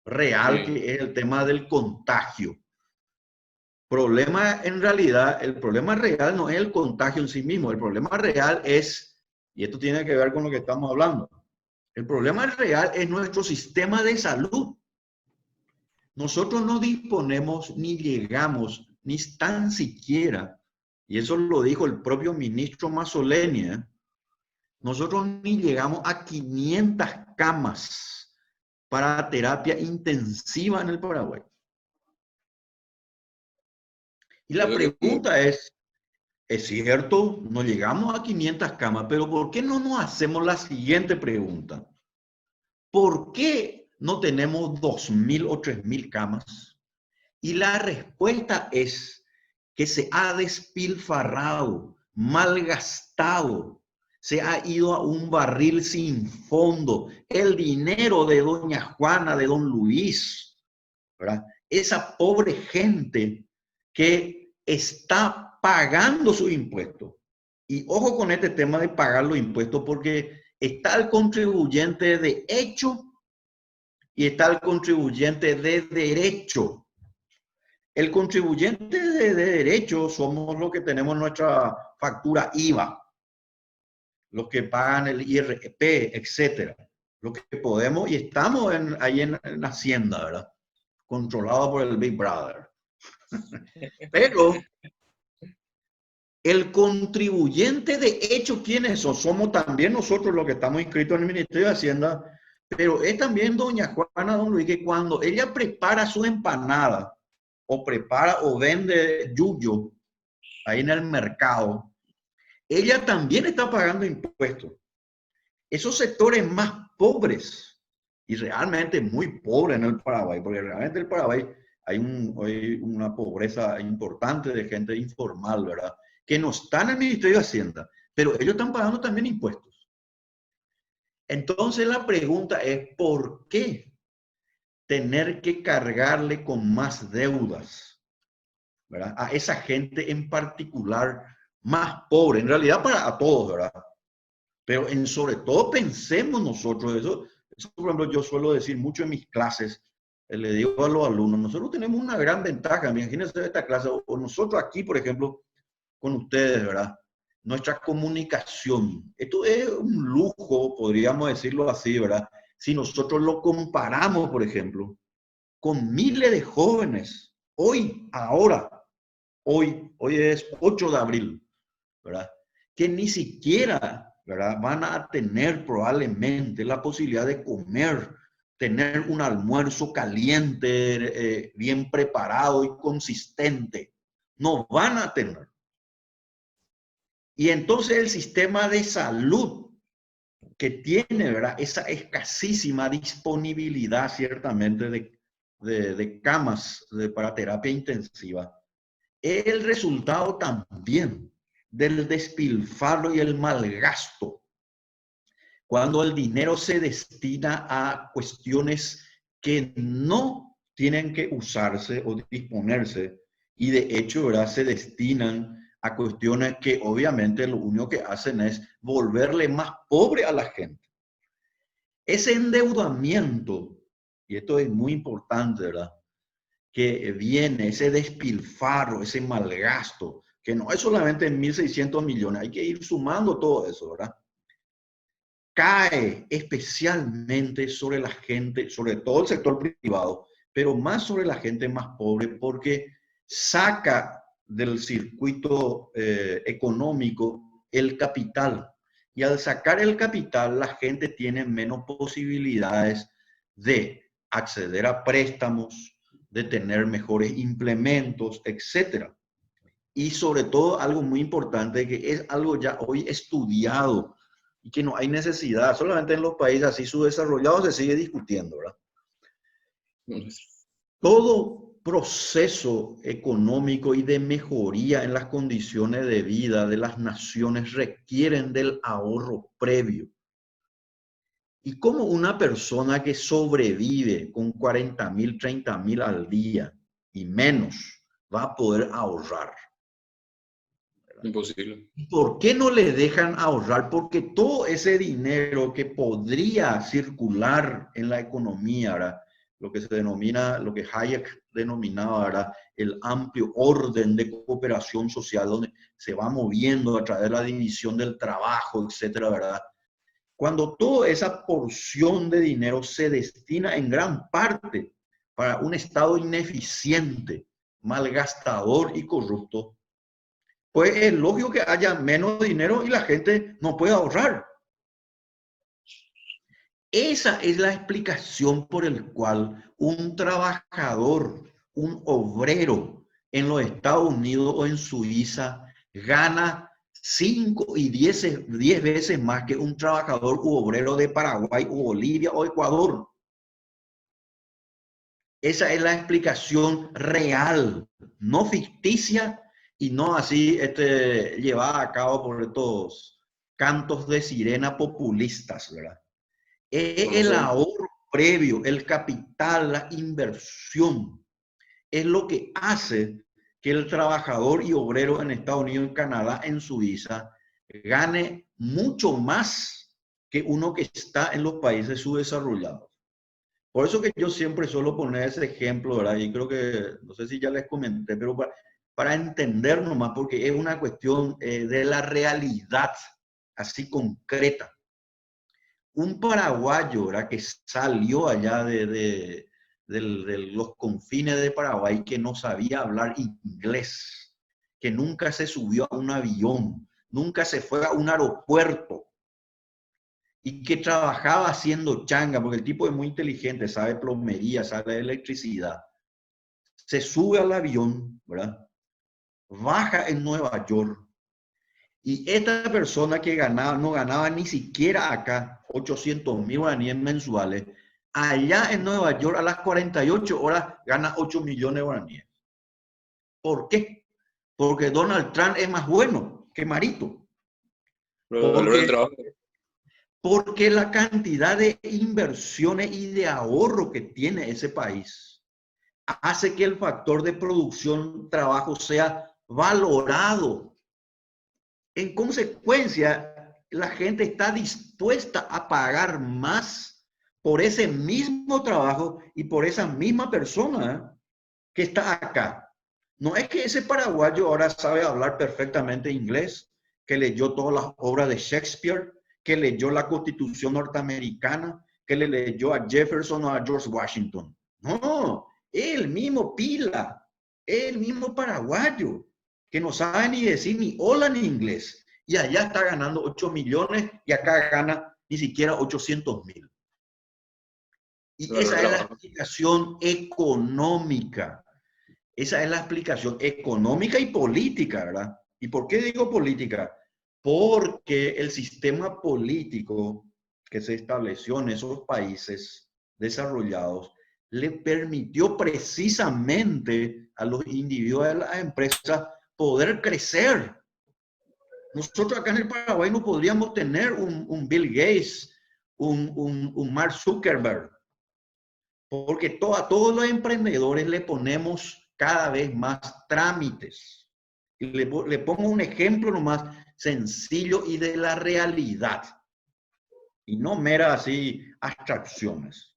real que es el tema del contagio. Problema en realidad, el problema real no es el contagio en sí mismo, el problema real es, y esto tiene que ver con lo que estamos hablando, el problema real es nuestro sistema de salud. Nosotros no disponemos ni llegamos, ni tan siquiera, y eso lo dijo el propio ministro Mazzoleni, nosotros ni llegamos a 500 camas para terapia intensiva en el Paraguay. Y la pregunta es cierto, no llegamos a 500 camas, pero ¿por qué no nos hacemos la siguiente pregunta? ¿Por qué no tenemos 2.000 o 3.000 camas? Y la respuesta es que se ha despilfarrado, malgastado, se ha ido a un barril sin fondo. El dinero de doña Juana, de don Luis, ¿verdad? Esa pobre gente que está pagando sus impuestos. Y ojo con este tema de pagar los impuestos, porque está el contribuyente de hecho y está el contribuyente de derecho. El contribuyente de derecho somos los que tenemos nuestra factura IVA, los que pagan el IRP, etcétera. Lo que podemos, y estamos ahí en Hacienda, ¿verdad? Controlado por el Big Brother. Pero el contribuyente de hecho, ¿quiénes son? Somos también nosotros los que estamos inscritos en el Ministerio de Hacienda, pero es también doña Juana, don Luis, que cuando ella prepara su empanada, o prepara o vende yuyo ahí en el mercado, ella también está pagando impuestos. Esos sectores más pobres, y realmente muy pobres en el Paraguay, porque realmente en el Paraguay hay una pobreza importante de gente informal, ¿verdad? Que no está en el Ministerio de Hacienda, pero ellos están pagando también impuestos. Entonces la pregunta es, ¿por qué tener que cargarle con más deudas, ¿verdad? A esa gente en particular más pobre? En realidad para todos, ¿verdad? Pero sobre todo pensemos nosotros, eso por ejemplo yo suelo decir mucho en mis clases, le digo a los alumnos, nosotros tenemos una gran ventaja, imagínense esta clase, o nosotros aquí, por ejemplo, con ustedes, ¿verdad? Nuestra comunicación. Esto es un lujo, podríamos decirlo así, ¿verdad? Si nosotros lo comparamos, por ejemplo, con miles de jóvenes, hoy es 8 de abril, ¿verdad? Que ni siquiera, ¿verdad? Van a tener probablemente la posibilidad de comer, tener un almuerzo caliente, bien preparado y consistente. No van a tener. Y entonces el sistema de salud que tiene, ¿verdad? Esa escasísima disponibilidad ciertamente de camas para terapia intensiva, es el resultado también del despilfarro y el malgasto. Cuando el dinero se destina a cuestiones que no tienen que usarse o disponerse, y de hecho, ¿verdad? Se destinan a cuestiones que obviamente lo único que hacen es volverle más pobre a la gente. Ese endeudamiento, y esto es muy importante, ¿verdad? Que viene, ese despilfarro, ese malgasto, que no es solamente en 1.600 millones, hay que ir sumando todo eso, ¿verdad? Cae especialmente sobre la gente, sobre todo el sector privado, pero más sobre la gente más pobre, porque saca del circuito económico el capital. Y al sacar el capital, la gente tiene menos posibilidades de acceder a préstamos, de tener mejores implementos, etc. Y sobre todo, algo muy importante, que es algo ya hoy estudiado y que no hay necesidad, solamente en los países así subdesarrollados se sigue discutiendo, ¿verdad? Todo proceso económico y de mejoría en las condiciones de vida de las naciones requieren del ahorro previo. Y como una persona que sobrevive con 40.000, 30.000 al día y menos va a poder ahorrar, Imposible. ¿Por qué no le dejan ahorrar? Porque todo ese dinero que podría circular en la economía, ¿verdad? Lo que se denomina, lo que Hayek denominaba, ¿verdad? El amplio orden de cooperación social, donde se va moviendo a través de la división del trabajo, etcétera, ¿verdad? Cuando toda esa porción de dinero se destina en gran parte para un Estado ineficiente, malgastador y corrupto, pues es lógico que haya menos dinero y la gente no puede ahorrar. Esa es la explicación por el cual un trabajador, un obrero en los Estados Unidos o en Suiza gana 5 y 10 veces más que un trabajador u obrero de Paraguay o Bolivia o Ecuador. Esa es la explicación real, no ficticia y no así llevada a cabo por estos cantos de sirena populistas, ¿verdad? El ahorro previo, el capital, la inversión, es lo que hace que el trabajador y obrero en Estados Unidos, en Canadá, en Suiza, gane mucho más que uno que está en los países subdesarrollados. Por eso que yo siempre suelo poner ese ejemplo, ¿verdad? Y creo que, no sé si ya les comenté, pero para entender nomás, porque es una cuestión de la realidad, así concreta. Un paraguayo, ¿verdad? Que salió allá de los confines de Paraguay, que no sabía hablar inglés, que nunca se subió a un avión, nunca se fue a un aeropuerto, y que trabajaba haciendo changa, porque el tipo es muy inteligente, sabe plomería, sabe electricidad. Se sube al avión, ¿verdad? Baja en Nueva York. Y esta persona que ganaba, no ganaba ni siquiera acá 800.000 guaraníes mensuales, allá en Nueva York a las 48 horas gana 8 millones de guaraníes. ¿Por qué? Porque Donald Trump es más bueno que Marito. Porque la cantidad de inversiones y de ahorro que tiene ese país hace que el factor de producción, trabajo sea valorado. En consecuencia, la gente está dispuesta a pagar más por ese mismo trabajo y por esa misma persona que está acá. No es que ese paraguayo ahora sabe hablar perfectamente inglés, que leyó todas las obras de Shakespeare, que leyó la Constitución norteamericana, que le leyó a Jefferson o a George Washington. No, el mismo pila, el mismo paraguayo, que no sabe ni decir ni hola ni inglés. Y allá está ganando 8 millones y acá gana ni siquiera 800.000. Y esa es la explicación económica. Esa es la explicación económica y política, ¿verdad? ¿Y por qué digo política? Porque el sistema político que se estableció en esos países desarrollados le permitió precisamente a los individuos de las empresas poder crecer. Nosotros acá en el Paraguay no podríamos tener un Bill Gates, un Mark Zuckerberg, porque a todos los emprendedores le ponemos cada vez más trámites. Y le pongo un ejemplo nomás sencillo y de la realidad. Y no meras así abstracciones.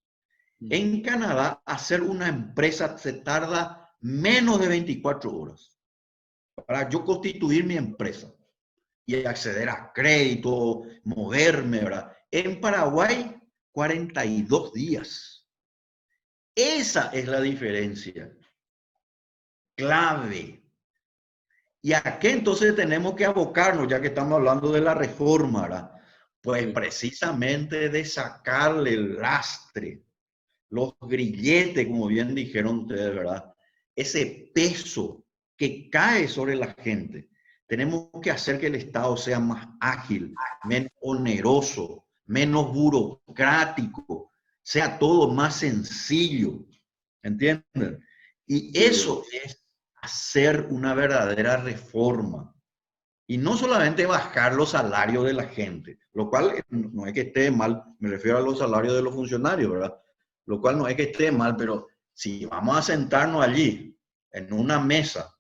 En Canadá, hacer una empresa se tarda menos de 24 horas para yo constituir mi empresa y acceder a crédito, moverme, ¿verdad? En Paraguay, 42 días. Esa es la diferencia clave. ¿Y a qué entonces tenemos que abocarnos, ya que estamos hablando de la reforma, ¿verdad? Pues precisamente de sacarle el lastre, los grilletes, como bien dijeron ustedes, ¿verdad? Ese peso que cae sobre la gente. Tenemos que hacer que el Estado sea más ágil, menos oneroso, menos burocrático, sea todo más sencillo. ¿Entienden? Y eso es hacer una verdadera reforma. Y no solamente bajar los salarios de la gente, lo cual no es que esté mal, me refiero a los salarios de los funcionarios, ¿verdad? Lo cual no es que esté mal, pero si vamos a sentarnos allí, en una mesa,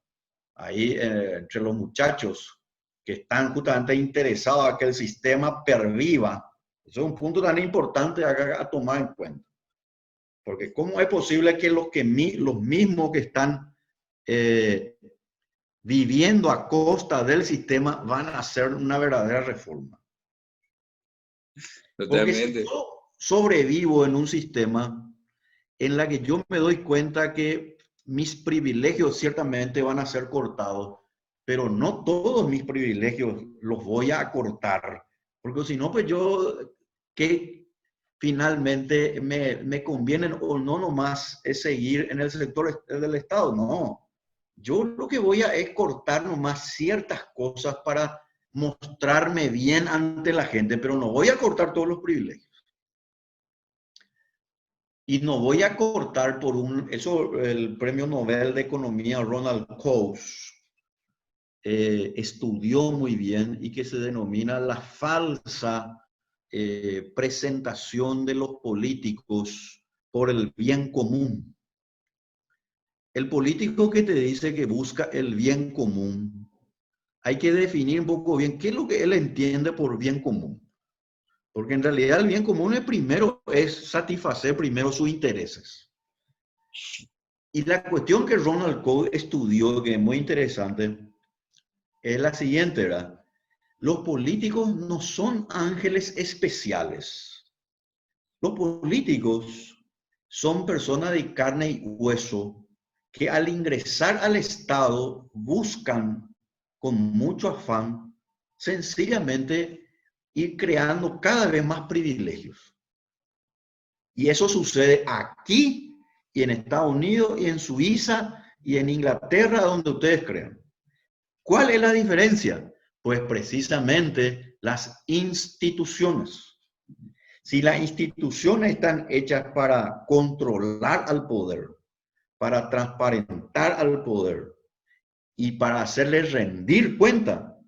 ahí entre los muchachos, que están justamente interesados a que el sistema perviva. Eso es un punto tan importante a tomar en cuenta. Porque ¿cómo es posible que los mismos que están viviendo a costa del sistema van a hacer una verdadera reforma? Porque si yo sobrevivo en un sistema en la que yo me doy cuenta que mis privilegios ciertamente van a ser cortados, pero no todos mis privilegios los voy a acortar, porque si no, pues yo, que finalmente me conviene o no nomás es seguir en el sector del Estado, no. Yo lo que voy a es cortar nomás ciertas cosas para mostrarme bien ante la gente, pero no voy a cortar todos los privilegios. Y no voy a cortar por eso el premio Nobel de Economía Ronald Coase estudió muy bien y que se denomina la falsa presentación de los políticos por el bien común. El político que te dice que busca el bien común, hay que definir un poco bien qué es lo que él entiende por bien común. Porque en realidad el bien común es satisfacer primero sus intereses. Y la cuestión que Ronald Coase estudió, que es muy interesante, es la siguiente, ¿verdad? Los políticos no son ángeles especiales. Los políticos son personas de carne y hueso que al ingresar al Estado buscan con mucho afán sencillamente ir creando cada vez más privilegios. Y eso sucede aquí y en Estados Unidos y en Suiza y en Inglaterra, donde ustedes crean. ¿Cuál es la diferencia? Pues precisamente las instituciones. Si las instituciones están hechas para controlar al poder, para transparentar al poder y para hacerle rendir cuenta,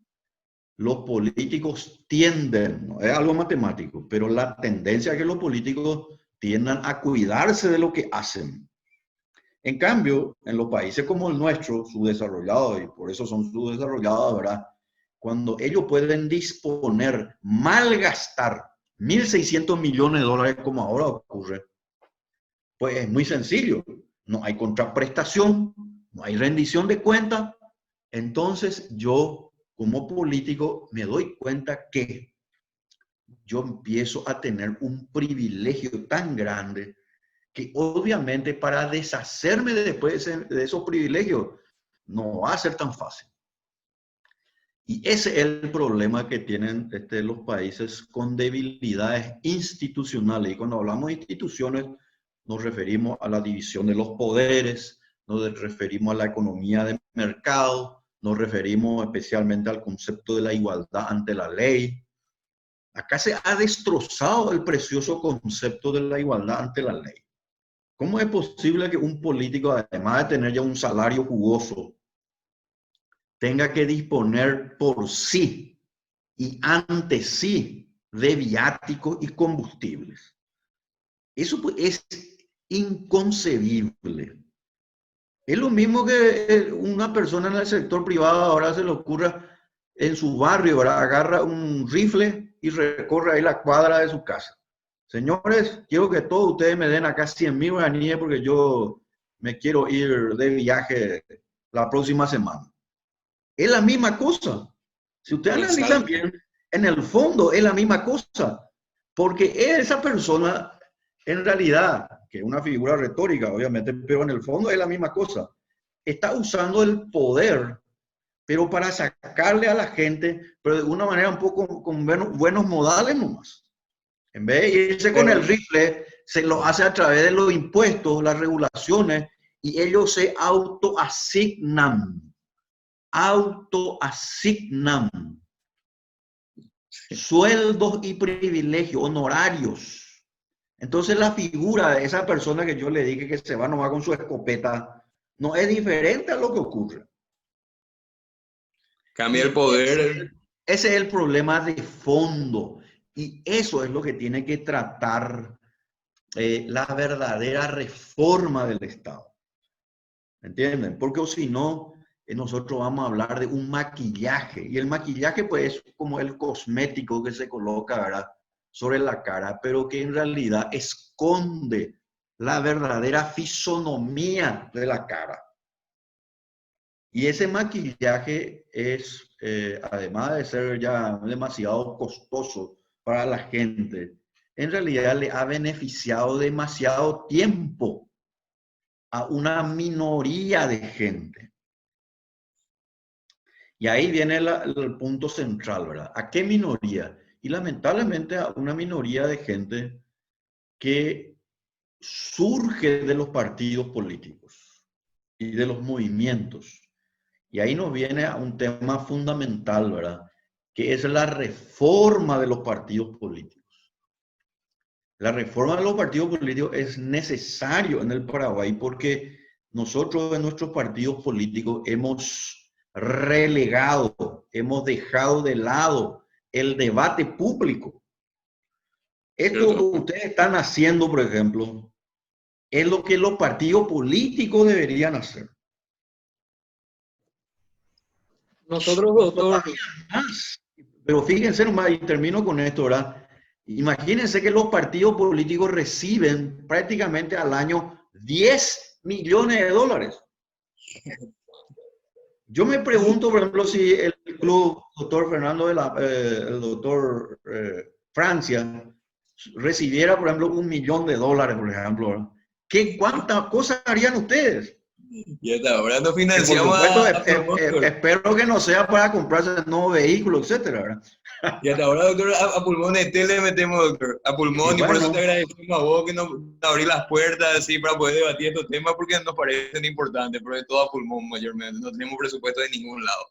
los políticos tienden, no es algo matemático, pero la tendencia es que los políticos tiendan a cuidarse de lo que hacen. En cambio, en los países como el nuestro, subdesarrollados, y por eso son subdesarrollados, ¿verdad? Cuando ellos pueden disponer, malgastar 1.600 millones de dólares como ahora ocurre, pues es muy sencillo. No hay contraprestación, no hay rendición de cuentas. Entonces yo, como político, me doy cuenta que yo empiezo a tener un privilegio tan grande que obviamente para deshacerme después de esos privilegios no va a ser tan fácil. Y ese es el problema que tienen los países con debilidades institucionales. Y cuando hablamos de instituciones, nos referimos a la división de los poderes, nos referimos a la economía de mercado, nos referimos especialmente al concepto de la igualdad ante la ley. Acá se ha destrozado el precioso concepto de la igualdad ante la ley. ¿Cómo es posible que un político, además de tener ya un salario jugoso, tenga que disponer por sí y ante sí de viáticos y combustibles? Eso pues es inconcebible. Es lo mismo que una persona en el sector privado ahora se le ocurra en su barrio, ¿verdad? Agarra un rifle y recorre ahí la cuadra de su casa. Señores, quiero que todos ustedes me den acá 100.000 guaraníes porque yo me quiero ir de viaje la próxima semana. Es la misma cosa. Si ustedes analizan bien, en el fondo es la misma cosa. Porque esa persona, en realidad, que es una figura retórica, obviamente, pero en el fondo es la misma cosa. Está usando el poder, pero para sacarle a la gente, pero de una manera un poco con buenos modales nomás. En vez de irse con el rifle, se lo hace a través de los impuestos, las regulaciones, y ellos se autoasignan sueldos y privilegios, honorarios. Entonces la figura de esa persona que yo le dije que se va nomás con su escopeta, no es diferente a lo que ocurre. Cambia el poder. Ese es el problema de fondo. Y eso es lo que tiene que tratar la verdadera reforma del Estado. ¿Entienden? Porque si no, nosotros vamos a hablar de un maquillaje. Y el maquillaje pues es como el cosmético que se coloca, ¿verdad?, sobre la cara, pero que en realidad esconde la verdadera fisonomía de la cara. Y ese maquillaje es, además de ser ya demasiado costoso para la gente, en realidad le ha beneficiado demasiado tiempo a una minoría de gente. Y ahí viene el punto central, ¿verdad? ¿A qué minoría? Y lamentablemente a una minoría de gente que surge de los partidos políticos y de los movimientos. Y ahí nos viene a un tema fundamental, ¿verdad?, que es la reforma de los partidos políticos. La reforma de los partidos políticos es necesario en el Paraguay porque nosotros en nuestros partidos políticos hemos relegado, hemos dejado de lado el debate público. Esto que ustedes están haciendo, por ejemplo, es lo que los partidos políticos deberían hacer. Nosotros, doctor, Pero fíjense nomás, y termino con esto, ¿verdad? Imagínense que los partidos políticos reciben prácticamente al año 10 millones de dólares. Yo me pregunto, por ejemplo, si el club, doctor Fernando, el doctor Francia, recibiera, por ejemplo, $1 millón de dólares, por ejemplo, ¿verdad? ¿Cuántas cosas harían ustedes? Y hasta ahora no Por financiamos supuesto, espero que no sea para comprarse un nuevo vehículo, etcétera, ¿verdad? Y hasta ahora, doctor, a pulmón le metemos, doctor, a pulmón, y por eso te agradecemos a vos que nos abrís las puertas así para poder debatir estos temas, porque nos parecen importantes, pero de todo a pulmón mayormente, no tenemos presupuesto de ningún lado.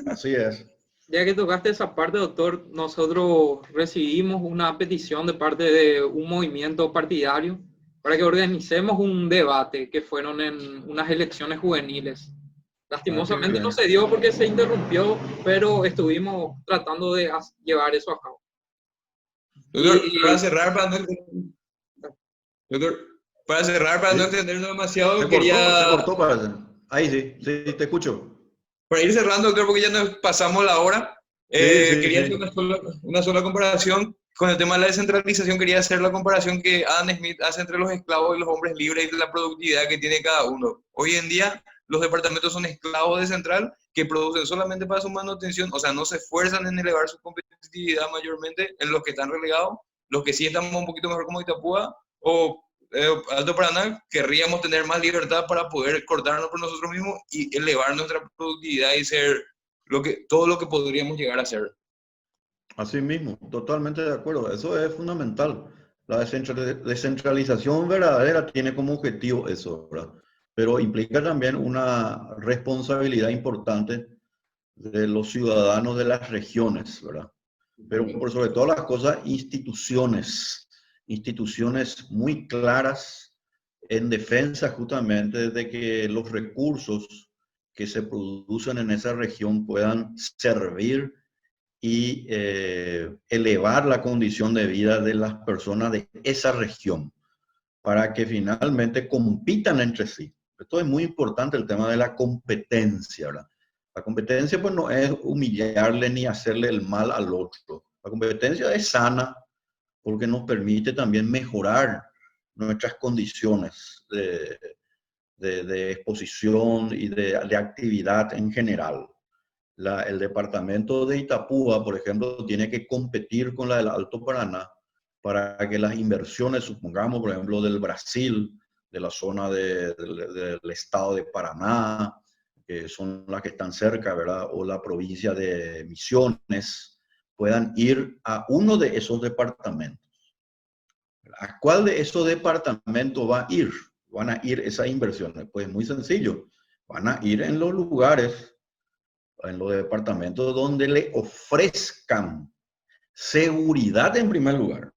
Así es. Ya que tocaste esa parte, doctor, nosotros recibimos una petición de parte de un movimiento partidario para que organicemos un debate que fueron en unas elecciones juveniles. Lastimosamente no se dio porque se interrumpió, pero estuvimos tratando de llevar eso a cabo. Doctor, para cerrar, para no entendernos demasiado, se cortó para hacer. Ahí sí, te escucho. Para ir cerrando, doctor, porque ya nos pasamos la hora, quería hacer una sola comparación. Con el tema de la descentralización, quería hacer la comparación que Adam Smith hace entre los esclavos y los hombres libres y la productividad que tiene cada uno. Hoy en día, los departamentos son esclavos de central que producen solamente para su manutención, o sea, no se esfuerzan en elevar su competitividad mayormente en los que están relegados. Los que sí estamos un poquito mejor como Itapúa o Alto Paraná, querríamos tener más libertad para poder cortarnos por nosotros mismos y elevar nuestra productividad y ser todo lo que podríamos llegar a ser. Así mismo, totalmente de acuerdo. Eso es fundamental. La descentralización verdadera tiene como objetivo eso, ¿verdad? Pero implica también una responsabilidad importante de los ciudadanos de las regiones, ¿verdad? Pero por sobre todas las cosas, instituciones muy claras en defensa justamente de que los recursos que se producen en esa región puedan servir y elevar la condición de vida de las personas de esa región para que finalmente compitan entre sí. Esto es muy importante, el tema de la competencia, ¿verdad? La competencia pues no es humillarle ni hacerle el mal al otro. La competencia es sana porque nos permite también mejorar nuestras condiciones de exposición y de actividad en general. El departamento de Itapúa, por ejemplo, tiene que competir con la del Alto Paraná para que las inversiones, supongamos, por ejemplo, del Brasil, de la zona del estado de Paraná, que son las que están cerca, ¿verdad? O la provincia de Misiones, puedan ir a uno de esos departamentos. ¿A cuál de esos departamentos va a ir? Van a ir esas inversiones. Pues muy sencillo. Van a ir en los lugares, en los departamentos donde le ofrezcan seguridad en primer lugar.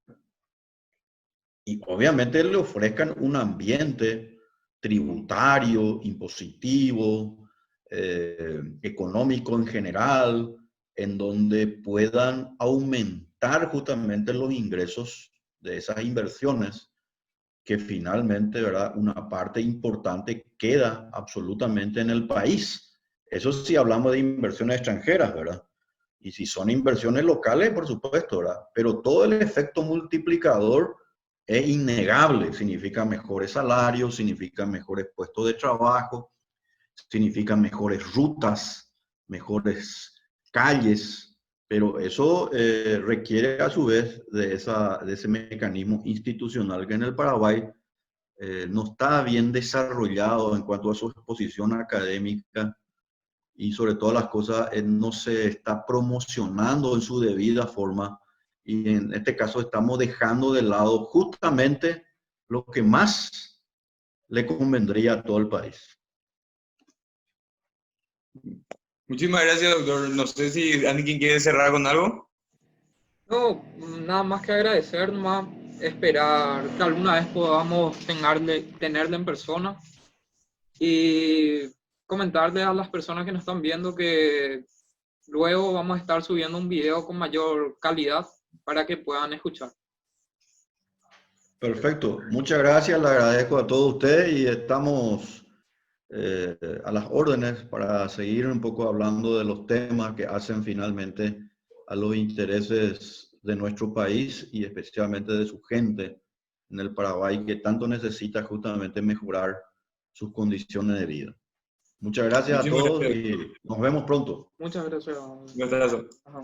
Y obviamente le ofrezcan un ambiente tributario, impositivo, económico en general, en donde puedan aumentar justamente los ingresos de esas inversiones, que finalmente, ¿verdad?, una parte importante queda absolutamente en el país, Eso sí hablamos de inversiones extranjeras, ¿verdad? Y si son inversiones locales, por supuesto, ¿verdad? Pero todo el efecto multiplicador es innegable. Significa mejores salarios, significa mejores puestos de trabajo, significa mejores rutas, mejores calles, pero eso requiere a su vez de ese mecanismo institucional que en el Paraguay no está bien desarrollado en cuanto a su exposición académica y sobre todas las cosas no se está promocionando en su debida forma, y en este caso estamos dejando de lado justamente lo que más le convendría a todo el país. Muchísimas gracias, doctor. No sé si alguien quiere cerrar con algo. No, nada más que agradecer, nomás esperar que alguna vez podamos tenerle en persona y comentarle a las personas que nos están viendo que luego vamos a estar subiendo un video con mayor calidad para que puedan escuchar. Perfecto, muchas gracias, le agradezco a todos ustedes y estamos a las órdenes para seguir un poco hablando de los temas que hacen finalmente a los intereses de nuestro país y especialmente de su gente en el Paraguay, que tanto necesita justamente mejorar sus condiciones de vida. Muchas gracias a todos y nos vemos pronto. Muchas gracias. Gracias. Ajá.